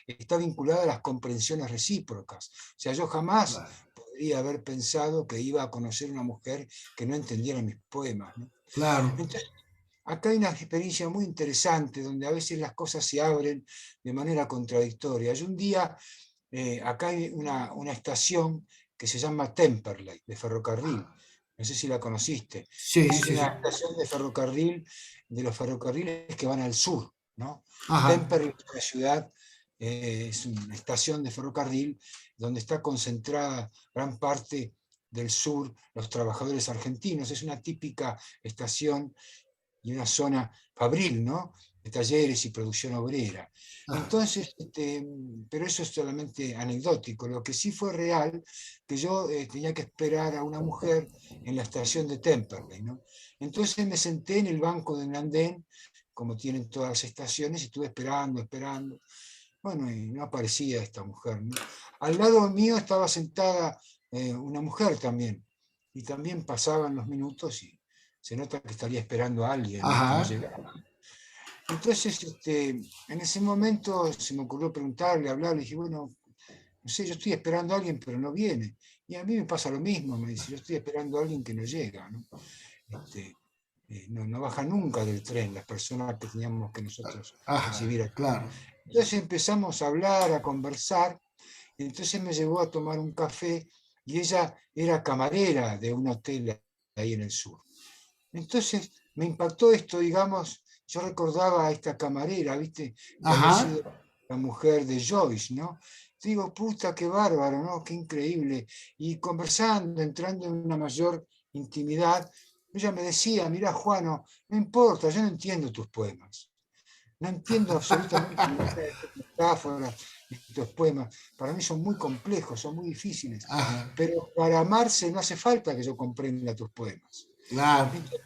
está vinculado a las comprensiones recíprocas. O sea, yo jamás claro, podría haber pensado que iba a conocer una mujer que no entendiera mis poemas, ¿no? claro, Entonces, acá hay una experiencia muy interesante donde a veces las cosas se abren de manera contradictoria. Y un día, acá hay una estación que se llama Temperley, de ferrocarril. No sé si la conociste. sí, Es sí, una sí, estación de ferrocarril, de los ferrocarriles que van al sur, ¿no? ajá, Temperley es una ciudad, es una estación de ferrocarril donde está concentrada gran parte del sur, los trabajadores argentinos. Es una típica estación y una zona fabril, ¿no? De talleres y producción obrera. ajá, Entonces, pero eso es solamente anecdótico. Lo que sí fue real, que yo tenía que esperar a una mujer en la estación de Temperley, ¿no? Entonces me senté en el banco de un andén, como tienen todas las estaciones, y estuve esperando, esperando. Bueno, y no aparecía esta mujer, ¿no? Al lado mío estaba sentada una mujer también, y también pasaban los minutos y se nota que estaría esperando a alguien, ¿no? Que no ajá, llegaba. Entonces, en ese momento se me ocurrió preguntarle, hablarle, y dije, bueno, no sé, yo estoy esperando a alguien, pero no viene. Y a mí me pasa lo mismo, me dice, yo estoy esperando a alguien que no llega, ¿no? Este, no baja nunca del tren las personas que teníamos que nosotros ajá, recibir aquí. claro, Entonces empezamos a hablar, a conversar, y entonces me llevó a tomar un café y ella era camarera de un hotel ahí en el sur. Entonces me impactó esto, digamos, yo recordaba a esta camarera, ¿viste? Que había ajá, sido la mujer de Joyce, ¿no? Digo, puta, qué bárbaro, ¿no? Qué increíble. Y conversando, entrando en una mayor intimidad, ella me decía, mira, Juano, no importa, yo no entiendo tus poemas. No entiendo absolutamente nada de tus metáforas, de tus poemas. Para mí son muy complejos, son muy difíciles. ajá, Pero para amarse no hace falta que yo comprenda tus poemas. claro, Entonces,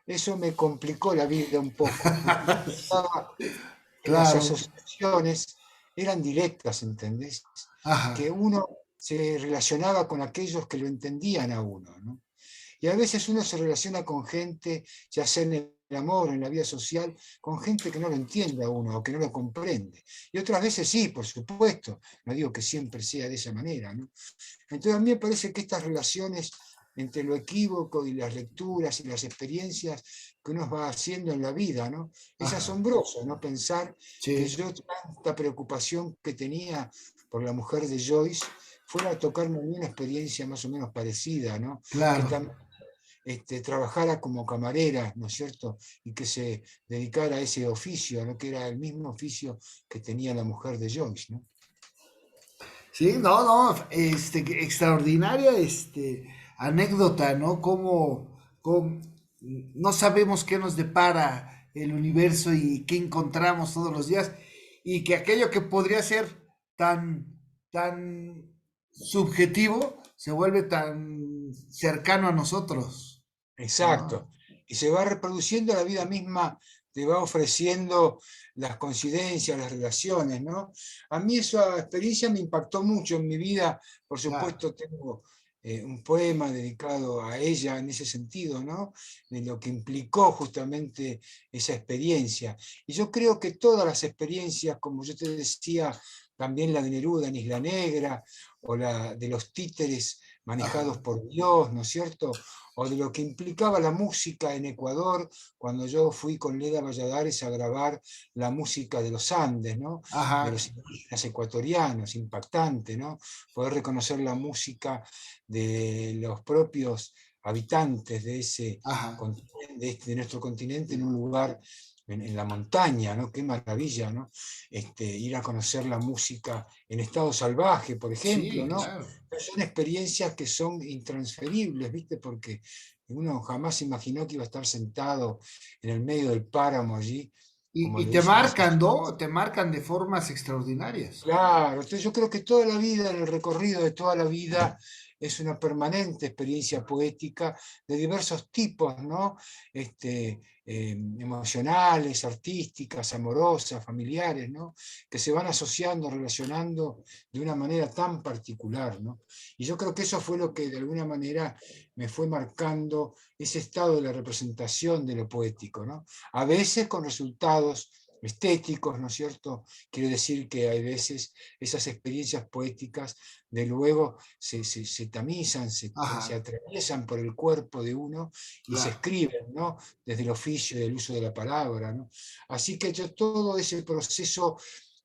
eso me complicó la vida un poco, porque yo pensaba que las claro, asociaciones eran directas, ¿entendés? Que ajá, uno se relacionaba con aquellos que lo entendían a uno, ¿no? Y a veces uno se relaciona con gente, ya sea en el amor, en la vida social, con gente que no lo entiende a uno o que no lo comprende. Y otras veces sí, por supuesto, no digo que siempre sea de esa manera, ¿no? Entonces a mí me parece que estas relaciones entre lo equívoco y las lecturas y las experiencias que uno va haciendo en la vida, ¿no? Es ajá, asombroso, ¿no? Pensar que sí, yo tanta preocupación que tenía por la mujer de Joyce fuera a tocarme una experiencia más o menos parecida, ¿no? Que claro. también trabajara como camarera, ¿no es cierto? Y que se dedicara a ese oficio, ¿no? Que era el mismo oficio que tenía la mujer de Joyce, ¿no? Sí, no, no, extraordinaria, anécdota, ¿no? No sabemos qué nos depara el universo y qué encontramos todos los días, y que aquello que podría ser tan, tan subjetivo se vuelve tan cercano a nosotros, ¿no? Exacto. Y se va reproduciendo, la vida misma te va ofreciendo las coincidencias, las relaciones, ¿no? A mí esa experiencia me impactó mucho en mi vida. Por Claro, supuesto, tengo un poema dedicado a ella en ese sentido, ¿no? De lo que implicó justamente esa experiencia. Y yo creo que todas las experiencias, como yo te decía, también la de Neruda en Isla Negra, o la de los títeres manejados ajá, por Dios, ¿no es cierto? O de lo que implicaba la música en Ecuador, cuando yo fui con Leda Valladares a grabar la música de los Andes, ¿no? De ajá, los indígenas ecuatorianos, impactante, ¿no? Poder reconocer la música de los propios habitantes de ese ajá. continente, de nuestro continente, en un lugar en la montaña, ¿no? Qué maravilla, ¿no? Ir a conocer la música en estado salvaje, por ejemplo, Sí, ¿no? claro. Son experiencias que son intransferibles, ¿viste? Porque uno jamás imaginó que iba a estar sentado en el medio del páramo allí, como Y le te dicen. marcan, ¿no? Te marcan de formas extraordinarias. Claro, entonces yo creo que toda la vida, en el recorrido de toda la vida, es una permanente experiencia poética de diversos tipos, ¿no? Emocionales, artísticas, amorosas, familiares, ¿no? Que se van asociando, relacionando de una manera tan particular, ¿no? Y yo creo que eso fue lo que de alguna manera me fue marcando ese estado de la representación de lo poético, ¿no? A veces con resultados estéticos, ¿no es cierto? Quiero decir que hay veces esas experiencias poéticas de luego se tamizan, se Ajá, atraviesan por el cuerpo de uno y se claro. escriben, ¿no? Desde el oficio y el uso de la palabra, ¿no? Así que yo todo ese proceso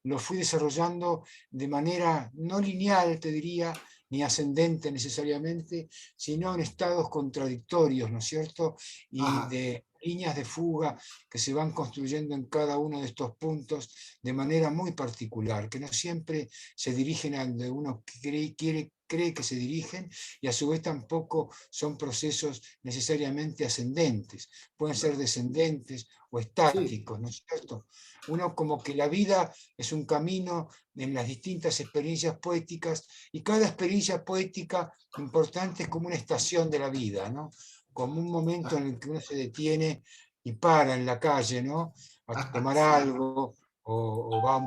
lo fui desarrollando de manera no lineal, te diría, ni ascendente necesariamente, sino en estados contradictorios, ¿no es cierto? Y Ajá, de líneas de fuga que se van construyendo en cada uno de estos puntos de manera muy particular, que no siempre se dirigen a donde uno cree que se dirigen, y a su vez tampoco son procesos necesariamente ascendentes, pueden ser descendentes o sí, estáticos, ¿no es cierto? Uno como que la vida es un camino en las distintas experiencias poéticas, y cada experiencia poética importante es como una estación de la vida, ¿no? Como un momento en el que uno se detiene y para en la calle, ¿no? A ajá, tomar sí. algo, o va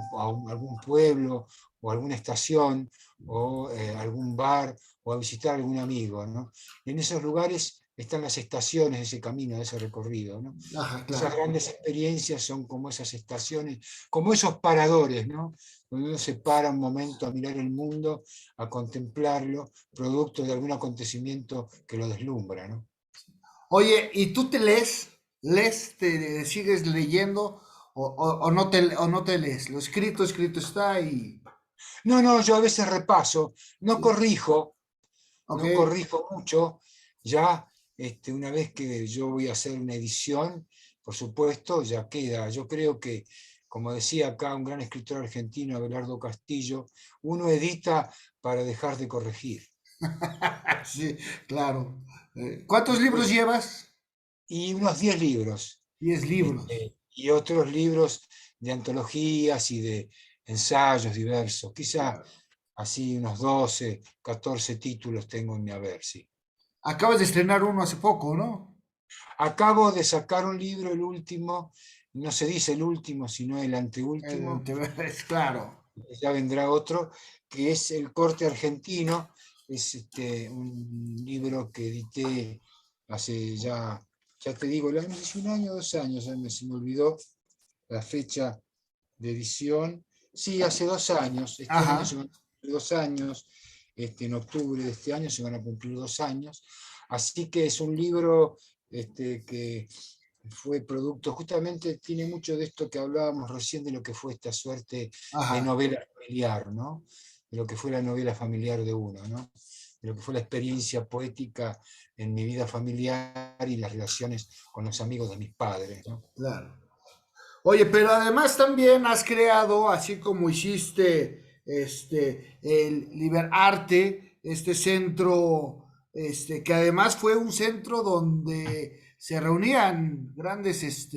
algún pueblo, o alguna estación, o algún bar, o a visitar a algún amigo, ¿no? En esos lugares están las estaciones de ese camino, de ese recorrido, ¿no? Ajá, Esas claro. grandes experiencias son como esas estaciones, como esos paradores, ¿no? Donde uno se para un momento a mirar el mundo, a contemplarlo, producto de algún acontecimiento que lo deslumbra, ¿no? Oye, ¿y tú te lees? ¿Lees? ¿Te sigues leyendo? O no te lees? Lo escrito, escrito está y... No, no, yo a veces repaso, no Sí. corrijo, Ok. no corrijo mucho, ya una vez que yo voy a hacer una edición, por supuesto, ya queda. Yo creo que, como decía acá un gran escritor argentino, Abelardo Castillo, uno edita para dejar de corregir. Sí, claro. ¿Cuántos libros Entonces, llevas? y unos 10 libros, 10 libros. y otros libros de antologías y de ensayos diversos, quizá Claro. así unos 12, 14 títulos tengo en mi haber, sí. Acabas de estrenar uno hace poco, ¿no? Acabo de sacar un libro, el último, no se dice el último, sino el anteúltimo, Es claro. ya vendrá otro, que es El corte argentino, es un libro que edité hace ya te digo, no sé si un año o 2 años, se me olvidó la fecha de edición. Sí, hace 2 años, este año se Ajá. van a cumplir 2 años, en octubre de este año se van a cumplir 2 años, así que es un libro que fue producto, justamente tiene mucho de esto que hablábamos recién, de lo que fue esta suerte de Ajá. novela familiar, ¿no? De lo que fue la novela familiar de uno, ¿no? De lo que fue la experiencia poética en mi vida familiar y las relaciones con los amigos de mis padres, ¿no? Claro. Oye, pero además también has creado, así como hiciste el Liberarte, este centro, que además fue un centro donde se reunían grandes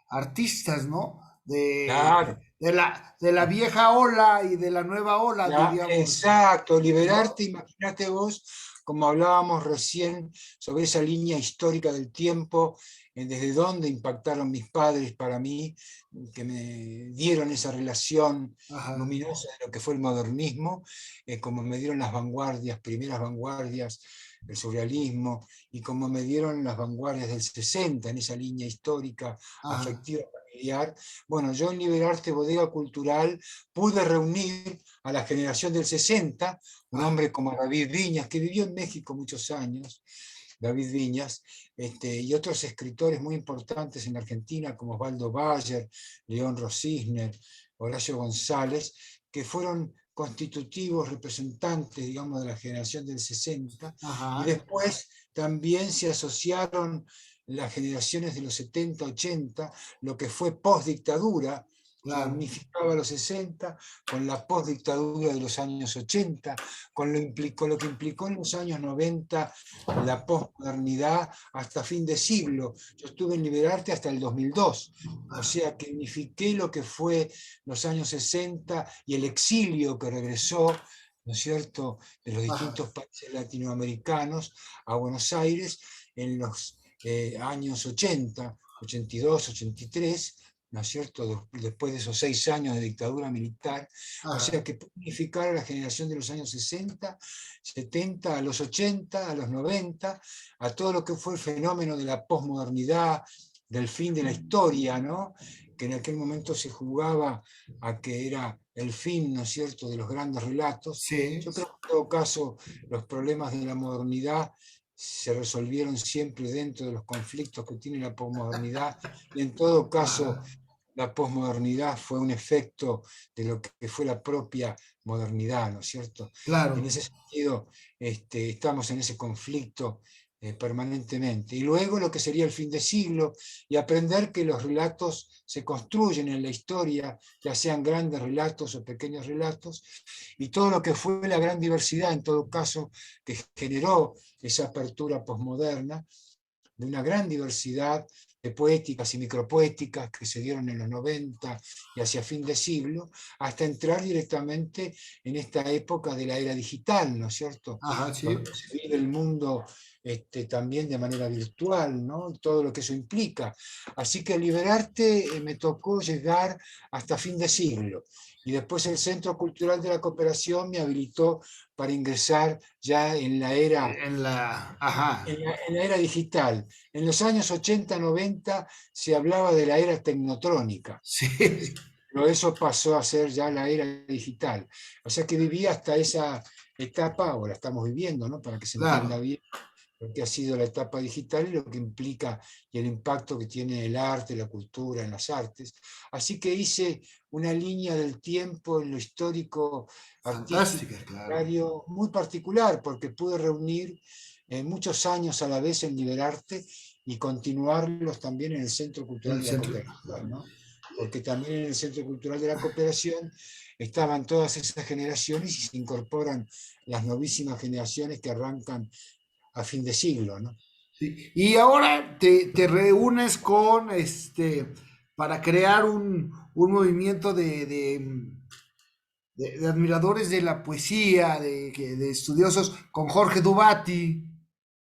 artistas, ¿no? Claro. de la vieja ola y de la nueva ola, diríamos. Exacto, ¿No? liberarte, imagínate vos, como hablábamos recién, sobre esa línea histórica del tiempo, desde dónde impactaron mis padres para mí, que me dieron esa relación Ajá, luminosa de lo que fue el modernismo, como me dieron las vanguardias, primeras vanguardias, el surrealismo, y como me dieron las vanguardias del 60 en esa línea histórica, ajá, afectiva, familiar. Bueno, yo en Liberarte Bodega Cultural pude reunir a la generación del 60, un ajá, hombre como David Viñas, que vivió en México muchos años, David Viñas, y otros escritores muy importantes en Argentina, como Osvaldo Bayer, León Rosisner, Horacio González, que fueron constitutivos representantes, digamos, de la generación del 60, y ajá, después también se asociaron las generaciones de los 70, 80, lo que fue postdictadura, que claro. unificaba los 60 con la postdictadura de los años 80, con lo que implicó en los años 90 la posmodernidad hasta fin de siglo. Yo estuve en Liberarte hasta el 2002, o sea que unifiqué lo que fue los años 60 y el exilio que regresó, ¿no es cierto?, de los Ajá, distintos países latinoamericanos a Buenos Aires en los años 80, 82, 83, ¿no es cierto?, después de esos 6 años de dictadura militar. O sea ajá, que unificar a la generación de los años 60, 70, a los 80, a los 90, a todo lo que fue el fenómeno de la posmodernidad, del fin de la historia, ¿no?, que en aquel momento se jugaba a que era el fin, ¿no es cierto?, de los grandes relatos. sí, Yo creo que en todo caso los problemas de la modernidad se resolvieron siempre dentro de los conflictos que tiene la posmodernidad, y en todo caso ajá, la posmodernidad fue un efecto de lo que fue la propia modernidad, ¿no es cierto? En claro, ese sentido, estamos en ese conflicto permanentemente. Y luego lo que sería el fin de siglo, y aprender que los relatos se construyen en la historia, ya sean grandes relatos o pequeños relatos, y todo lo que fue la gran diversidad, en todo caso, que generó esa apertura posmoderna, de una gran diversidad de poéticas y micropoéticas que se dieron en los 90 y hacia fin de siglo, hasta entrar directamente en esta época de la era digital, ¿no es cierto? ajá, sí, Donde se vive el mundo también de manera virtual, ¿no? Todo lo que eso implica. Así que Liberarte me tocó llegar hasta fin de siglo. Y después el Centro Cultural de la Cooperación me habilitó para ingresar ya en la era en la, ajá, en la era digital. En los años 80, 90 se hablaba de la era tecnotrónica, sí, pero eso pasó a ser ya la era digital. O sea que viví hasta esa etapa, ahora estamos viviendo, ¿no?, para que se entienda claro, bien lo que ha sido la etapa digital y lo que implica y el impacto que tiene el arte, la cultura, en las artes. Así que hice una línea del tiempo en lo histórico, artístico, fantástica, claro, literario, muy particular, porque pude reunir muchos años a la vez en Liberarte y continuarlos también en el Centro en Cultural el de la centro. Cooperación, ¿no? Porque también en el Centro Cultural de la Cooperación estaban todas esas generaciones y se incorporan las novísimas generaciones que arrancan a fin de siglo, ¿no? Sí. Y ahora te reúnes con para crear un movimiento de admiradores de la poesía, de estudiosos, con Jorge Dubati,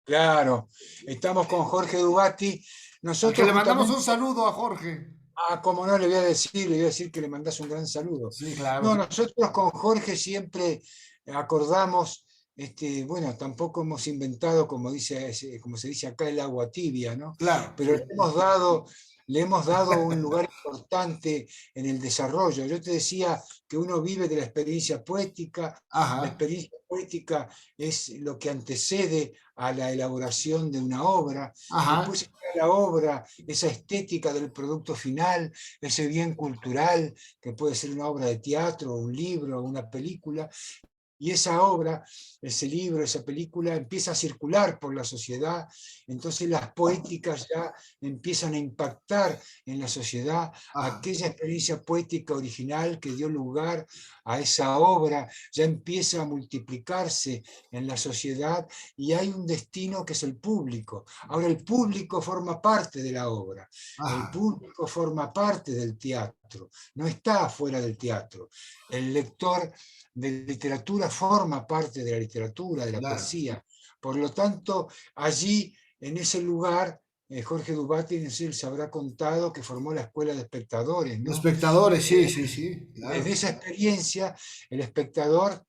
Claro, estamos con Jorge Dubati. al que Nosotros le mandamos un justamente, saludo a Jorge. como no le voy a decir, le voy a decir que le mandás un gran saludo. Sí, claro. No, nosotros con Jorge siempre acordamos, bueno, tampoco hemos inventado, como dice, como se dice acá, el agua tibia, ¿no? Claro, Pero sí. le hemos dado un lugar importante en el desarrollo. Yo te decía que uno vive de la experiencia poética. La Ajá, experiencia poética es lo que antecede a la elaboración de una obra. ajá, Después está la obra, esa estética del producto final, ese bien cultural, que puede ser una obra de teatro, un libro, una película, y esa obra, ese libro, esa película empieza a circular por la sociedad, entonces las poéticas ya empiezan a impactar en la sociedad, ajá, aquella experiencia poética original que dio lugar a esa obra ya empieza a multiplicarse en la sociedad y hay un destino que es el público. Ahora el público forma parte de la obra, el ajá, público forma parte del teatro. teatro, no está fuera del teatro. El lector de literatura forma parte de la literatura, de la Claro. poesía. Por lo tanto, allí, en ese lugar, Jorge Dubatin él se habrá contado que formó la escuela de espectadores, Los ¿no? espectadores, sí, sí, sí, Desde claro. esa experiencia, el espectador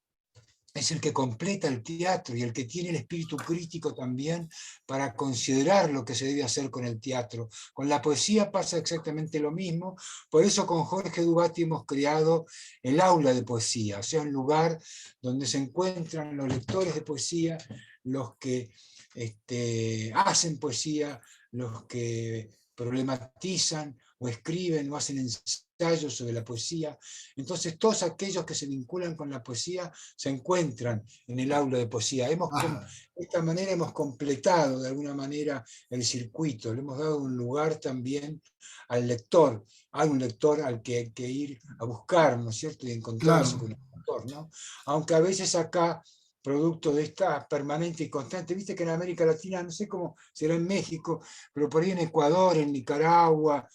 es el que completa el teatro y el que tiene el espíritu crítico también para considerar lo que se debe hacer con el teatro. Con la poesía pasa exactamente lo mismo, por eso con Jorge Dubati hemos creado el aula de poesía, o sea, un lugar donde se encuentran los lectores de poesía, los que hacen poesía, los que problematizan o escriben o hacen ensayos sobre la poesía. Entonces, todos aquellos que se vinculan con la poesía se encuentran en el aula de poesía. Ajá, De esta manera hemos completado de alguna manera el circuito, le hemos dado un lugar también al lector. Hay un lector al que hay que ir a buscar, ¿no es cierto? Y encontrarse claro. con el lector, ¿no? Aunque a veces acá producto de esta permanente y constante, viste que en América Latina, no sé cómo será en México, pero por ahí en Ecuador, en Nicaragua,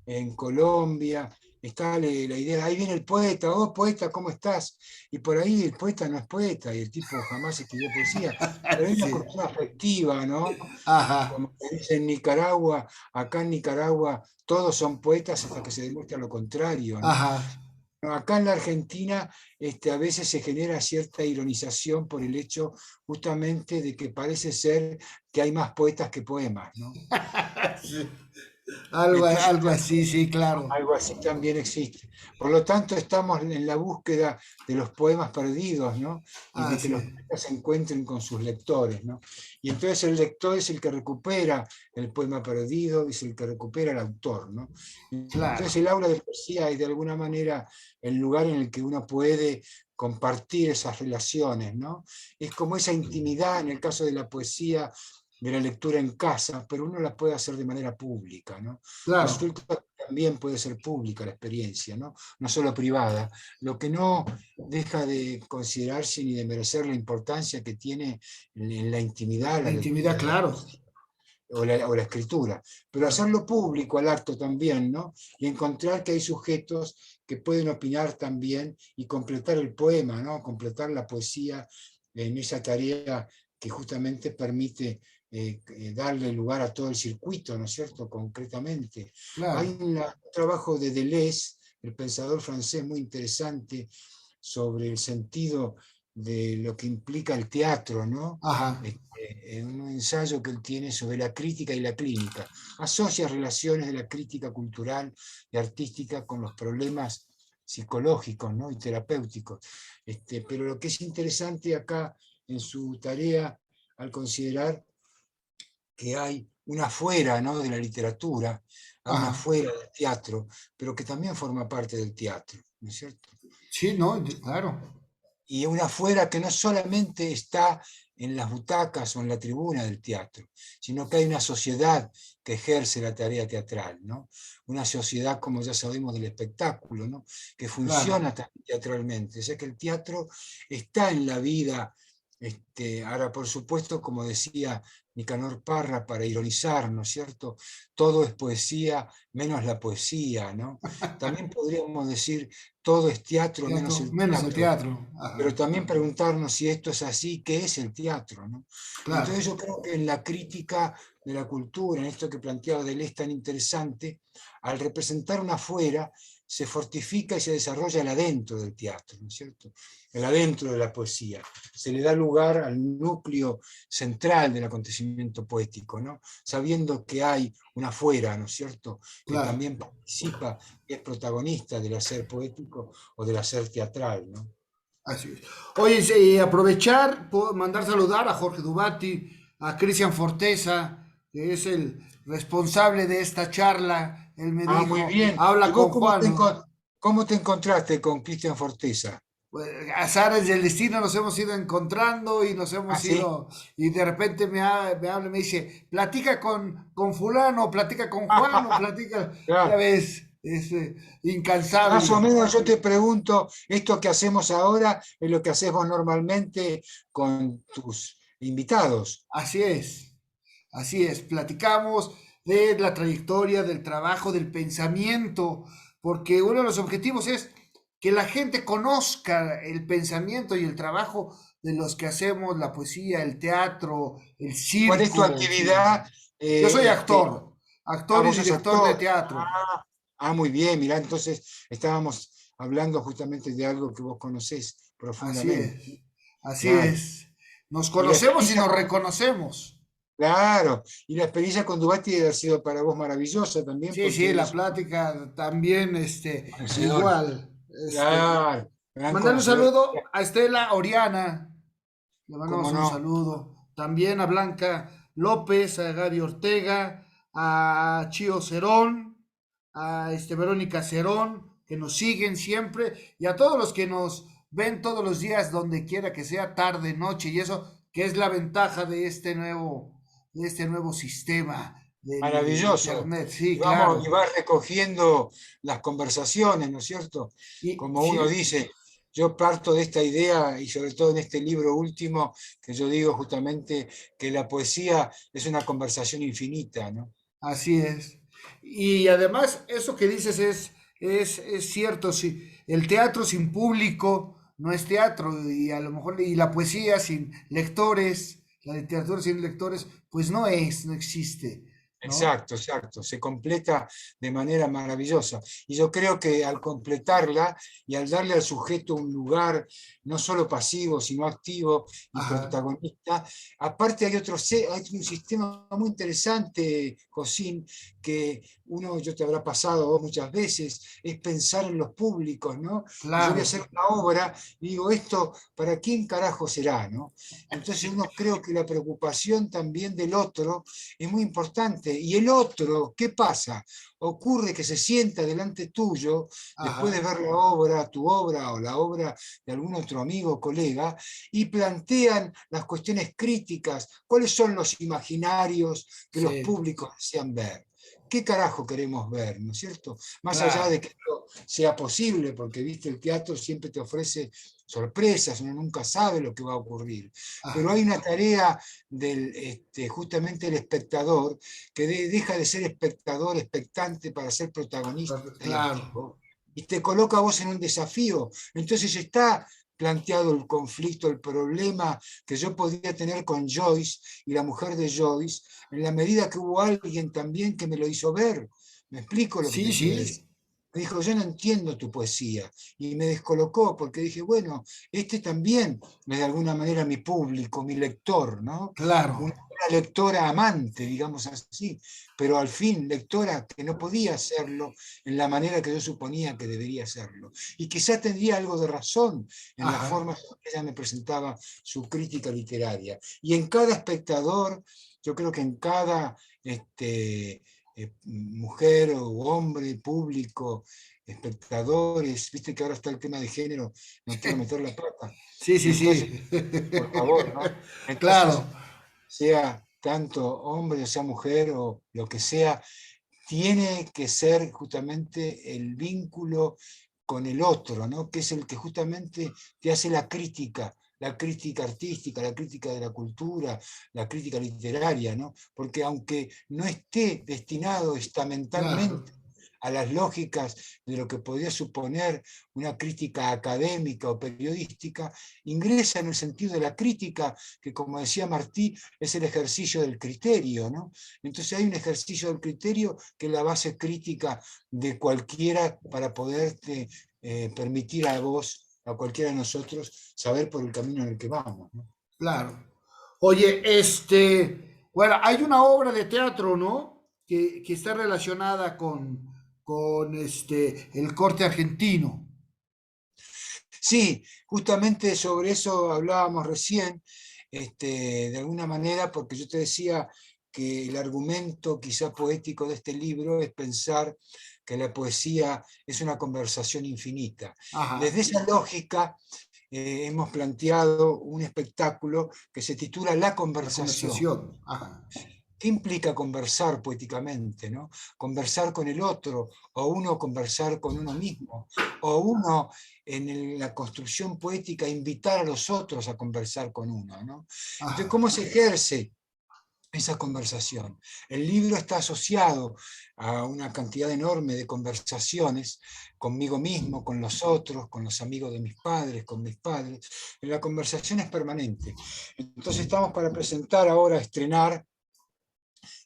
en Colombia, está la idea, ahí viene el poeta, oh poeta, ¿cómo estás? Y por ahí el poeta no es poeta y el tipo jamás escribió poesía, pero hay una Sí. cuestión afectiva, ¿no? Ajá, Como se dice en Nicaragua, acá en Nicaragua todos son poetas hasta que se demuestra lo contrario, ¿no? ajá. Acá en la Argentina a veces se genera cierta ironización por el hecho justamente de que parece ser que hay más poetas que poemas, ¿no? Sí. Algo, Entonces algo así, sí, claro. algo así también existe. Por lo tanto, estamos en la búsqueda de los poemas perdidos, ¿no? Y de que Así los es. poetas se encuentren con sus lectores, ¿no? Y entonces el lector es el que recupera el poema perdido, es el que recupera el autor, ¿no? Entonces Claro. el aula de poesía es de alguna manera el lugar en el que uno puede compartir esas relaciones, ¿no? Es como esa intimidad en el caso de la poesía, de la lectura en casa, pero uno la puede hacer de manera pública, ¿no? Claro. Resulta que también puede ser pública la experiencia, ¿no? No solo privada, lo que no deja de considerarse ni de merecer la importancia que tiene en la intimidad La la intimidad, lectura de la claro. poesía o la escritura, pero Claro. hacerlo público al acto también, ¿no? Y encontrar que hay sujetos que pueden opinar también y completar el poema, ¿no? Completar la poesía en esa tarea que justamente permite darle lugar a todo el circuito, ¿no es cierto? Concretamente. Hay Claro. un trabajo de Deleuze, el pensador francés muy interesante, sobre el sentido de lo que implica el teatro, ¿no? Ajá. En un ensayo que él tiene sobre la crítica y la clínica. Asocia relaciones de la crítica cultural y artística con los problemas psicológicos, ¿no? Y terapéuticos. Pero lo que es interesante acá en su tarea, al considerar que hay una fuera, ¿no? De la literatura, hay una Ajá. fuera del teatro, pero que también forma parte del teatro, ¿no es cierto? Sí, no, claro. Y una fuera que no solamente está en las butacas o en la tribuna del teatro, sino que hay una sociedad que ejerce la tarea teatral, ¿no? Una sociedad, como ya sabemos, del espectáculo, ¿no? Que Claro. funciona también teatralmente. O sea que el teatro está en la vida. Ahora, por supuesto, como decía Nicanor Parra, para ironizar, ¿no es cierto? Todo es poesía menos la poesía, ¿no? También podríamos decir todo es teatro menos Teatro, el menos el teatro, teatro. pero Ajá. también preguntarnos si esto es así, ¿qué es el teatro? ¿No? Claro. Entonces yo creo que en la crítica de la cultura, en esto que planteaba Deleuze tan interesante, al representar una afuera, se fortifica y se desarrolla el adentro del teatro, ¿no es cierto? El adentro de la poesía. Se le da lugar al núcleo central del acontecimiento poético, ¿no? Sabiendo que hay una afuera, ¿no es cierto?, que Claro. también participa, y es protagonista del hacer poético o del hacer teatral, ¿no? Así es. Oye, aprovechar, puedo mandar saludar a Jorge Dubati, a Cristian Forteza, que es el responsable de esta charla. Él me Ah, muy dijo, bien. ¿Y habla vos con Juan, ¿no? cómo te encontraste con Cristian Forteza? Pues, azares del destino nos hemos ido encontrando y nos Ah, hemos sí. ido, y de repente me habla y me dice, platica con fulano, platica con Juan, o platica, ya Claro. ves, es Más o incansable. menos yo te pregunto, esto que hacemos ahora es lo que haces vos normalmente con tus invitados. Así es. Así es, platicamos de la trayectoria, del trabajo, del pensamiento porque uno de los objetivos es que la gente conozca el pensamiento y el trabajo de los que hacemos la poesía, el teatro, el ¿Cuál es tu circo. Sí. actividad? Yo soy Este, actor y vos sos director de actor. teatro. Muy bien, mirá, entonces estábamos hablando justamente de algo que vos conocés Así profundamente. es, así Claro. es. Nos Y la conocemos y experiencia nos con, reconocemos. claro, y la experiencia con Dubati debe haber sido para vos maravillosa también, Sí, porque sí, él la es un plática también, conocedor. igual. Claro, gran Mandar un conocedor. saludo a Estela Oriana, le ¿Cómo mandamos un no? saludo. También a Blanca López, a Gaby Ortega, a Chío Cerón, a Verónica Cerón, que nos siguen siempre, y a todos los que nos ven todos los días, donde quiera que sea, tarde, noche, y eso, que es la ventaja de este nuevo sistema del Maravilloso. Internet. Sí, Y vamos, y claro. vas recogiendo las conversaciones, ¿no es cierto? Y Como uno sí, dice, yo parto de esta idea, y sobre todo en este libro último, que yo digo justamente que la poesía es una conversación infinita, ¿no? así es. Y además, eso que dices es cierto, sí. El teatro sin público no es teatro, y a lo mejor, y la poesía sin lectores, la literatura sin lectores, pues no existe, ¿no? Exacto, exacto, se completa de manera maravillosa. Y yo creo que al completarla y al darle al sujeto un lugar no solo pasivo, sino activo y Ajá, protagonista, aparte hay un sistema muy interesante, Josín, que yo te habrá pasado a vos muchas veces, es pensar en los públicos, ¿no? Y yo voy a claro. hacer una obra y digo, ¿esto para quién carajo será, ¿no? Entonces Sí, uno creo que la preocupación también del otro es muy importante. Y el otro, ¿qué pasa? Ocurre que se sienta delante tuyo, después de ajá, ver la obra, tu obra o la obra de algún otro amigo o colega, y plantean las cuestiones críticas, cuáles son los imaginarios que los sí, públicos desean ver. ¿Qué carajo queremos ver, no es cierto? Más allá claro, de que esto sea posible, porque viste, el teatro siempre te ofrece sorpresas, uno nunca sabe lo que va a ocurrir. Pero ajá, hay una tarea justamente el espectador, que deja de ser espectador, expectante para ser protagonista y claro, activo, y te coloca a vos en un desafío. Entonces está planteado el conflicto, el problema que yo podía tener con Joyce y la mujer de Joyce, en la medida que hubo alguien también que me lo hizo ver. ¿Me explico lo que sí, te quiero decir? sí, Me dijo, yo no entiendo tu poesía. Y me descolocó porque dije, bueno, este también es de alguna manera mi público, mi lector, ¿no? claro, Una lectora amante, digamos así, pero al fin lectora que no podía hacerlo en la manera que yo suponía que debería hacerlo. Y quizá tendría algo de razón en la ajá, forma en que ella me presentaba su crítica literaria. Y en cada espectador, yo creo que en cada mujer o hombre, público, espectadores, viste que ahora está el tema de género, no quiero meter la pata. sí, sí, Entonces, sí, por favor, ¿no? claro, Entonces, sea tanto hombre o sea mujer o lo que sea, tiene que ser justamente el vínculo con el otro, ¿no? Que es el que justamente te hace la crítica artística, la crítica de la cultura, la crítica literaria, ¿no? Porque aunque no esté destinado claro, estamentalmente a las lógicas de lo que podría suponer una crítica académica o periodística, ingresa en el sentido de la crítica, que como decía Martí, es el ejercicio del criterio, ¿no? Entonces hay un ejercicio del criterio que es la base crítica de cualquiera para poderte permitir a vos, a cualquiera de nosotros, saber por el camino en el que vamos, ¿no? claro. Oye, bueno, hay una obra de teatro, ¿no? Que está relacionada con el corte argentino. Sí, justamente sobre eso hablábamos recién, de alguna manera, porque yo te decía que el argumento quizá poético de este libro es pensar que la poesía es una conversación infinita. Desde Ajá, esa lógica hemos planteado un espectáculo que se titula La la conversación. conversación. Ajá, ¿Qué implica conversar poéticamente, ¿no? Conversar con el otro, o uno conversar con uno mismo, o uno la construcción poética invitar a los otros a conversar con uno, ¿no? Entonces, ajá, ¿cómo se ejerce esa conversación. El libro está asociado a una cantidad enorme de conversaciones conmigo mismo, con los otros, con los amigos de mis padres, con mis padres. La conversación es permanente. Entonces estamos para presentar ahora, estrenar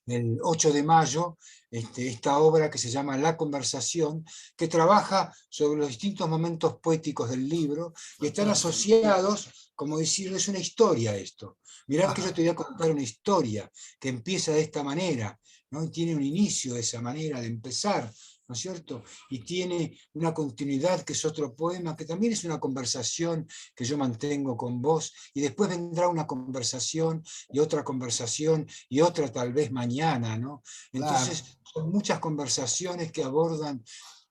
el 8 de mayo, esta obra que se llama La Conversación, que trabaja sobre los distintos momentos poéticos del libro y están Fantástico. asociados, como decirles, una historia a esto. Mirad que yo Ajá, te voy a contar una historia que empieza de esta manera, ¿no? Y tiene un inicio de esa manera de empezar, ¿no es cierto? Y tiene una continuidad que es otro poema, que también es una conversación que yo mantengo con vos, y después vendrá una conversación y otra conversación y otra tal vez mañana, ¿no? claro. Entonces, son muchas conversaciones que abordan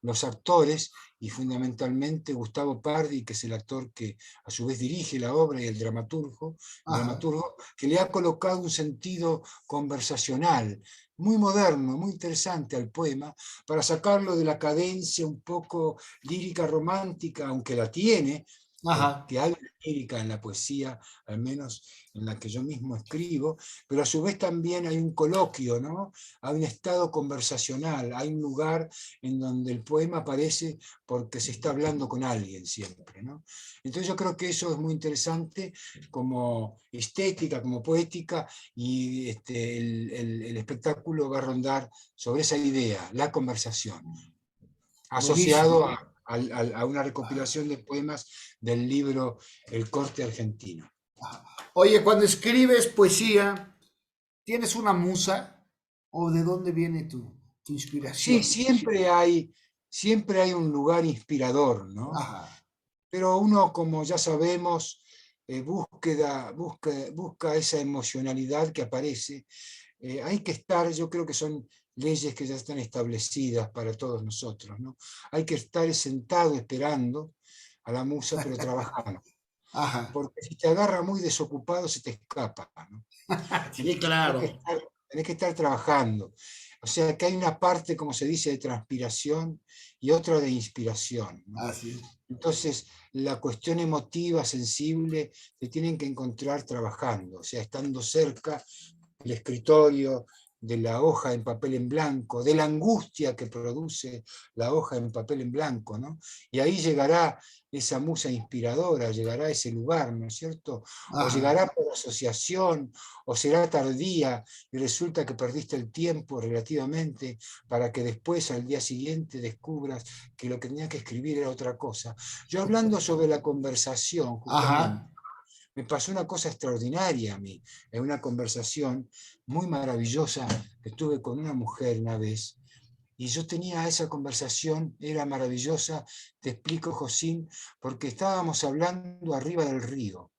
los actores y fundamentalmente Gustavo Pardi, que es el actor que a su vez dirige la obra, y el Ajá. dramaturgo que le ha colocado un sentido conversacional muy moderno, muy interesante al poema, para sacarlo de la cadencia un poco lírica romántica, aunque la tiene, Ajá. porque hay una lírica en la poesía, al menos en la que yo mismo escribo, pero a su vez también hay un coloquio, ¿no? Hay un estado conversacional, hay un lugar en donde el poema aparece porque se está hablando con alguien siempre, ¿no? Entonces yo creo que eso es muy interesante como estética, como poética, y el espectáculo va a rondar sobre esa idea, la conversación, asociado Buenísimo. a una recopilación de poemas del libro El Corte Argentino. Oye, cuando escribes poesía, ¿tienes una musa? ¿O de dónde viene tu Sí, inspiración? siempre hay un lugar inspirador, ¿no? Ajá. Pero uno, como ya sabemos, busca esa emocionalidad que aparece. Hay que estar, yo creo que son leyes que ya están establecidas para todos nosotros, ¿no? Hay que estar sentado esperando a la musa, pero trabajando. Ajá. Porque si te agarra muy desocupado, se te escapa, ¿no? Sí, Tenés que claro. estar, tenés que estar trabajando. O sea que hay una parte, como se dice, de transpiración y otra de inspiración, ¿no? Así es. Entonces, la cuestión emotiva, sensible, se tienen que encontrar trabajando, o sea, estando cerca del escritorio, de la hoja en papel en blanco, de la angustia que produce la hoja en papel en blanco, ¿no? Y ahí llegará esa musa inspiradora, llegará a ese lugar, ¿no es cierto? O Ajá. llegará por asociación, o será tardía y resulta que perdiste el tiempo relativamente para que después, al día siguiente, descubras que lo que tenía que escribir era otra cosa. Yo hablando sobre la conversación, justamente, Ajá. me pasó una cosa extraordinaria a mí, en una conversación muy maravillosa que tuve con una mujer una vez. Y yo tenía esa conversación, era maravillosa, te explico, Josín, porque estábamos hablando arriba del río.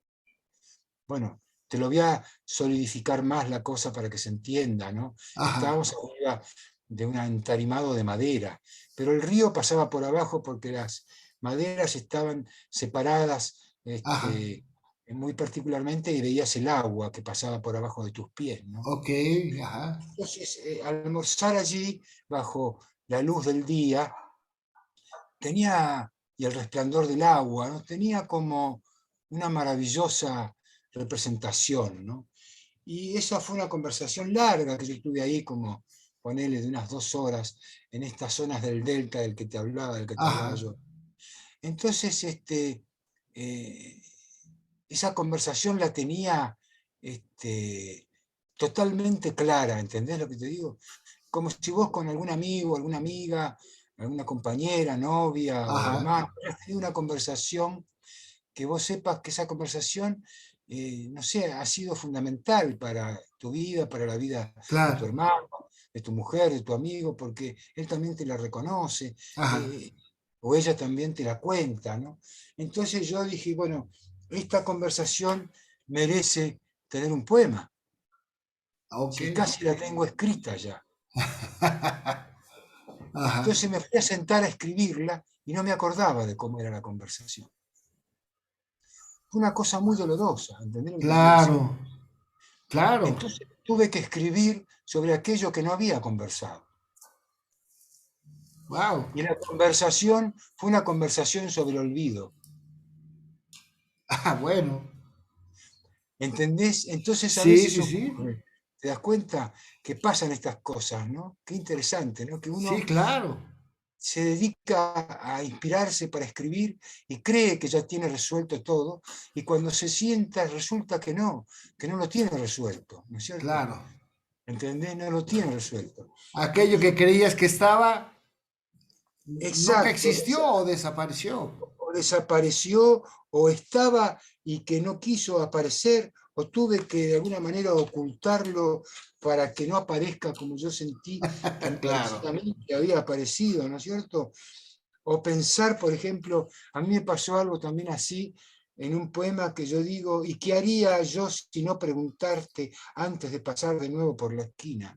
Bueno, te lo voy a solidificar más la cosa para que se entienda, ¿no? Ajá. Estábamos arriba de un entarimado de madera, pero el río pasaba por abajo porque las maderas estaban separadas, Ajá. muy particularmente, y veías el agua que pasaba por abajo de tus pies, ¿no? Ok. Ajá. Entonces, almorzar allí bajo la luz del día tenía, y el resplandor del agua, ¿no? Tenía como una maravillosa representación, ¿no? Y esa fue una conversación larga que yo estuve ahí, como ponerle de unas 2 horas, en estas zonas del delta del que te hablaba Ajá. yo. Entonces, eh, esa conversación la tenía totalmente clara, ¿entendés lo que te digo? Como si vos con algún amigo, alguna amiga, alguna compañera, novia o Ajá. hermano, hubieras tenido una conversación que vos sepas que esa conversación, no sé, ha sido fundamental para tu vida, para la vida de tu Claro. hermano, de tu mujer, de tu amigo, porque él también te la reconoce, Ajá. eh, o ella también te la cuenta, ¿no? Entonces yo dije, bueno, esta conversación merece tener un poema, Ok. si casi la tengo escrita ya. Ajá. Entonces me fui a sentar a escribirla y no me acordaba de cómo era la conversación. Fue una cosa muy dolorosa, ¿entendés lo que te quiero decir? Claro. Claro. Entonces tuve que escribir sobre aquello que no había conversado. Wow. Y la conversación fue una conversación sobre olvido. Ah, bueno. ¿Entendés? Entonces a Sí, veces sí, sí. ocurre. ¿Te das cuenta que pasan estas cosas, ¿no? Qué interesante, ¿no? Que Sí, uno claro. se dedica a inspirarse para escribir y cree que ya tiene resuelto todo, y cuando se sienta resulta que no lo tiene resuelto, ¿no es cierto? Claro. ¿Entendés? No lo tiene resuelto. Aquello que creías que estaba, nunca Exacto, existió o desapareció. o desapareció o estaba y que no quiso aparecer, o tuve que de alguna manera ocultarlo para que no aparezca como yo sentí que me Claro. parecía a mí que había aparecido, ¿no es cierto? O pensar, por ejemplo, a mí me pasó algo también así en un poema que yo digo: ¿y qué haría yo si no preguntarte antes de pasar de nuevo por la esquina?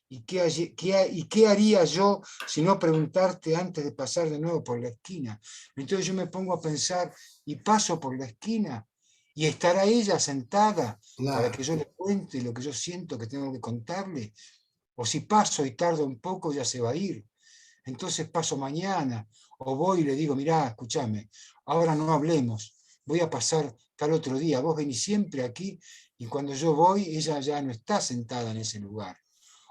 ¿Y qué haría yo si no preguntarte antes de pasar de nuevo por la esquina? Entonces yo me pongo a pensar y paso por la esquina y estará ella sentada para Claro. que yo le cuente lo que yo siento que tengo que contarle. O si paso y tardo un poco, ya se va a ir. Entonces paso mañana, o voy y le digo: mirá, escúchame, ahora no hablemos, voy a pasar tal otro día, vos venís siempre aquí, y cuando yo voy, ella ya no está sentada en ese lugar.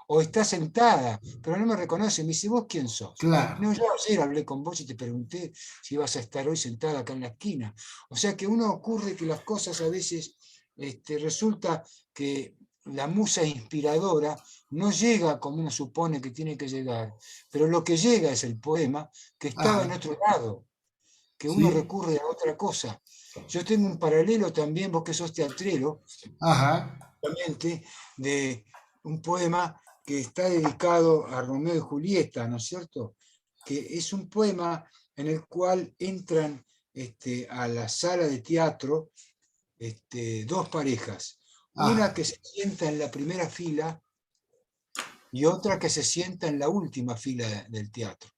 O está sentada, pero no me reconoce, me dice: ¿vos quién sos? Claro. No, yo ayer hablé con vos y te pregunté si ibas a estar hoy sentada acá en la esquina. O sea que uno ocurre que las cosas a veces resulta que la musa inspiradora no llega como uno supone que tiene que llegar, pero lo que llega es el poema que estaba en Ajá. otro lado, que uno Sí. recurre a otra cosa. Yo tengo un paralelo también, vos que sos teatrero, Ajá. de un poema que está dedicado a Romeo y Julieta, ¿no es cierto? Que es un poema en el cual entran a la sala de teatro dos parejas, una Ajá. que se sienta en la primera fila y otra que se sienta en la última fila del teatro,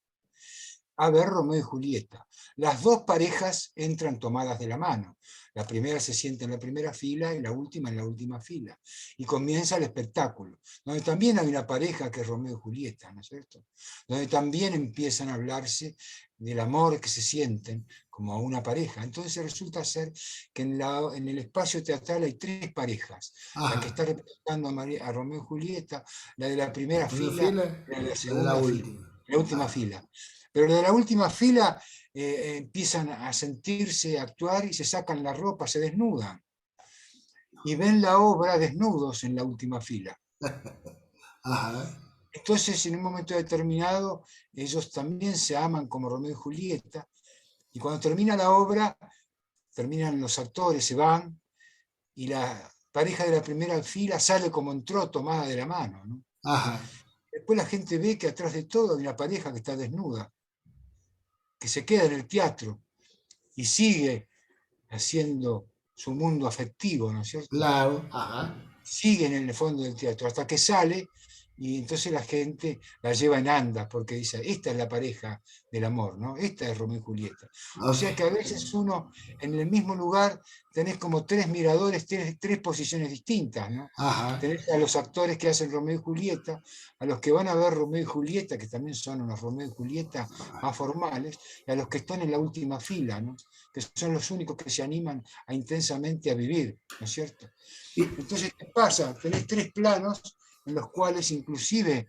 a ver Romeo y Julieta. Las dos parejas entran tomadas de la mano. La primera se sienta en la primera fila y la última en la última fila. Y comienza el espectáculo, donde también hay una pareja que es Romeo y Julieta, ¿no es cierto? Donde también empiezan a hablarse del amor que se sienten como una pareja. Entonces resulta ser que en el espacio teatral hay tres parejas. La que Ajá. está representando a Romeo y Julieta, la de la primera Primera fila fila, y la de la la de la segunda fila, última. la última Ajá. fila. Pero los de la última fila empiezan a sentirse, a actuar y se sacan la ropa, se desnudan. Y ven la obra desnudos en la última fila. Ajá. Entonces, en un momento determinado, ellos también se aman como Romeo y Julieta. Y cuando termina la obra, terminan los actores, se van, y la pareja de la primera fila sale como entró, tomada de la mano, ¿no? Ajá. Después la gente ve que atrás de todo hay una pareja que está desnuda, que se queda en el teatro y sigue haciendo su mundo afectivo, ¿no es cierto? Claro. Ajá. Sigue en el fondo del teatro hasta que sale, y entonces la gente la lleva en andas porque dice: esta es la pareja del amor, ¿no? Esta es Romeo y Julieta. O Ok. sea que a veces uno en el mismo lugar tenés como tres miradores, tres posiciones distintas, ¿no? Ajá. Tenés a los actores que hacen Romeo y Julieta, a los que van a ver Romeo y Julieta, que también son unos Romeo y Julieta más formales, y a los que están en la última fila, ¿no? Que son los únicos que se animan a intensamente a vivir, ¿no es cierto? Y, Entonces, ¿qué pasa? Tenés tres planos en los cuales inclusive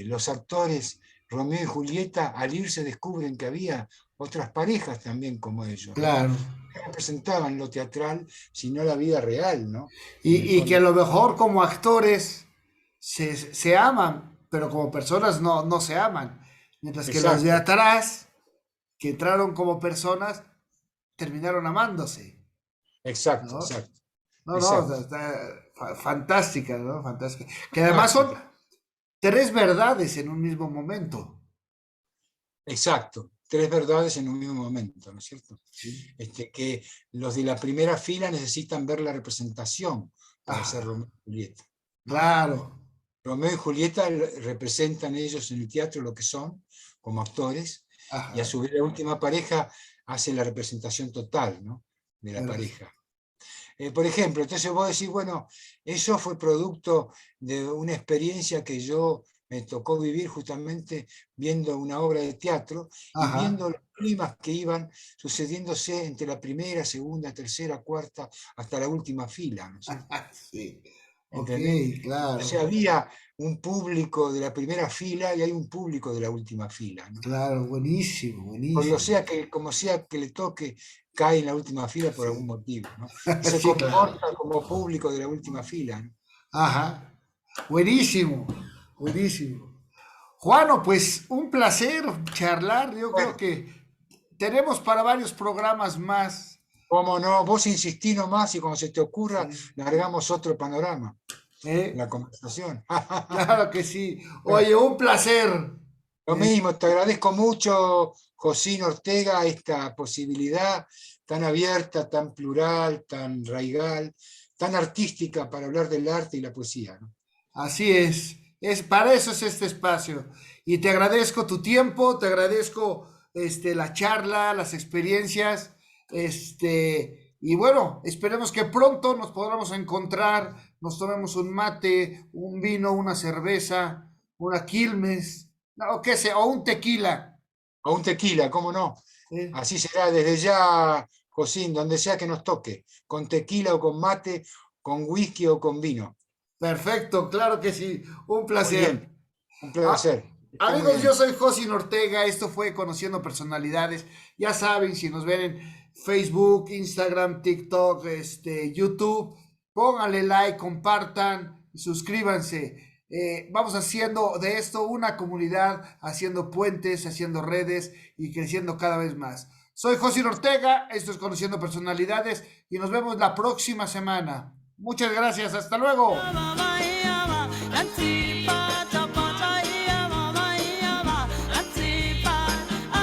los actores Romeo y Julieta al irse descubren que había otras parejas también como ellos, ¿no? claro. Que representaban lo teatral, sino la vida real, ¿no? En el Y que a fondo. lo mejor como actores se aman, pero como personas no se aman. Mientras que los de Exacto, atrás, que entraron como personas, terminaron amándose, exacto, ¿no? exacto, No, no, o sea, exacto. está fantástica, ¿no? Fantástica. Que además son Fantástica. tres verdades en un mismo momento. Exacto. Tres verdades en un mismo momento, ¿no es cierto? Sí. Que los de la primera fila necesitan ver la representación para ser Ajá, Romeo y Julieta, ¿no? claro. Romeo y Julieta representan ellos en el teatro lo que son, como actores, y a Ajá. su vez la última pareja hace la representación total, ¿no? De la Pero, pareja. Por ejemplo, entonces vos decís: bueno, eso fue producto de una experiencia que yo me tocó vivir justamente viendo una obra de teatro y ajá. viendo los climas que iban sucediéndose entre la primera, segunda, tercera, cuarta, hasta la última fila, ¿no es cierto? Sí. Ok, ¿entendés? O claro, sea, había un público de la primera fila y hay un público de la última fila, ¿no? claro, buenísimo, Por lo buenísimo. sea que, como sea que le toque, cae en la última fila por algún Sí, motivo, ¿no? Y se sí, claro. comporta como público de la última fila, ¿no? Ajá, buenísimo, buenísimo. Juano, pues un placer charlar. Yo creo Bueno, que tenemos para varios programas más. cómo no, vos insistí nomás y cuando se te ocurra, Sí. largamos otro panorama en ¿Eh? la conversación. Claro que sí. Bueno, Oye, un placer. lo mismo, te agradezco mucho, Josín Ortega, esta posibilidad tan abierta, tan plural, tan raigal, tan artística para hablar del arte y la poesía, ¿no? Así es para eso es este espacio. Y te agradezco tu tiempo, te agradezco la charla, las experiencias, y bueno, esperemos que pronto nos podamos encontrar, nos tomemos un mate, un vino, una cerveza, una quilmes, no, o qué sé, o un tequila. O un tequila, ¿cómo no? ¿Eh? Así será desde ya, Josín, donde sea que nos toque, con tequila o con mate, con whisky o con vino. Perfecto, claro que sí, un Muy bien, placer. un Ah, placer. Esté muy amigos, yo bien. soy José Ortega, esto fue Conociendo Personalidades. Ya saben, si nos ven en Facebook, Instagram, TikTok, YouTube, pónganle like, compartan, suscríbanse. Vamos haciendo de esto una comunidad, haciendo puentes, haciendo redes y creciendo cada vez más. Soy José Ortega, esto es Conociendo Personalidades y nos vemos la próxima semana. Muchas gracias, hasta luego.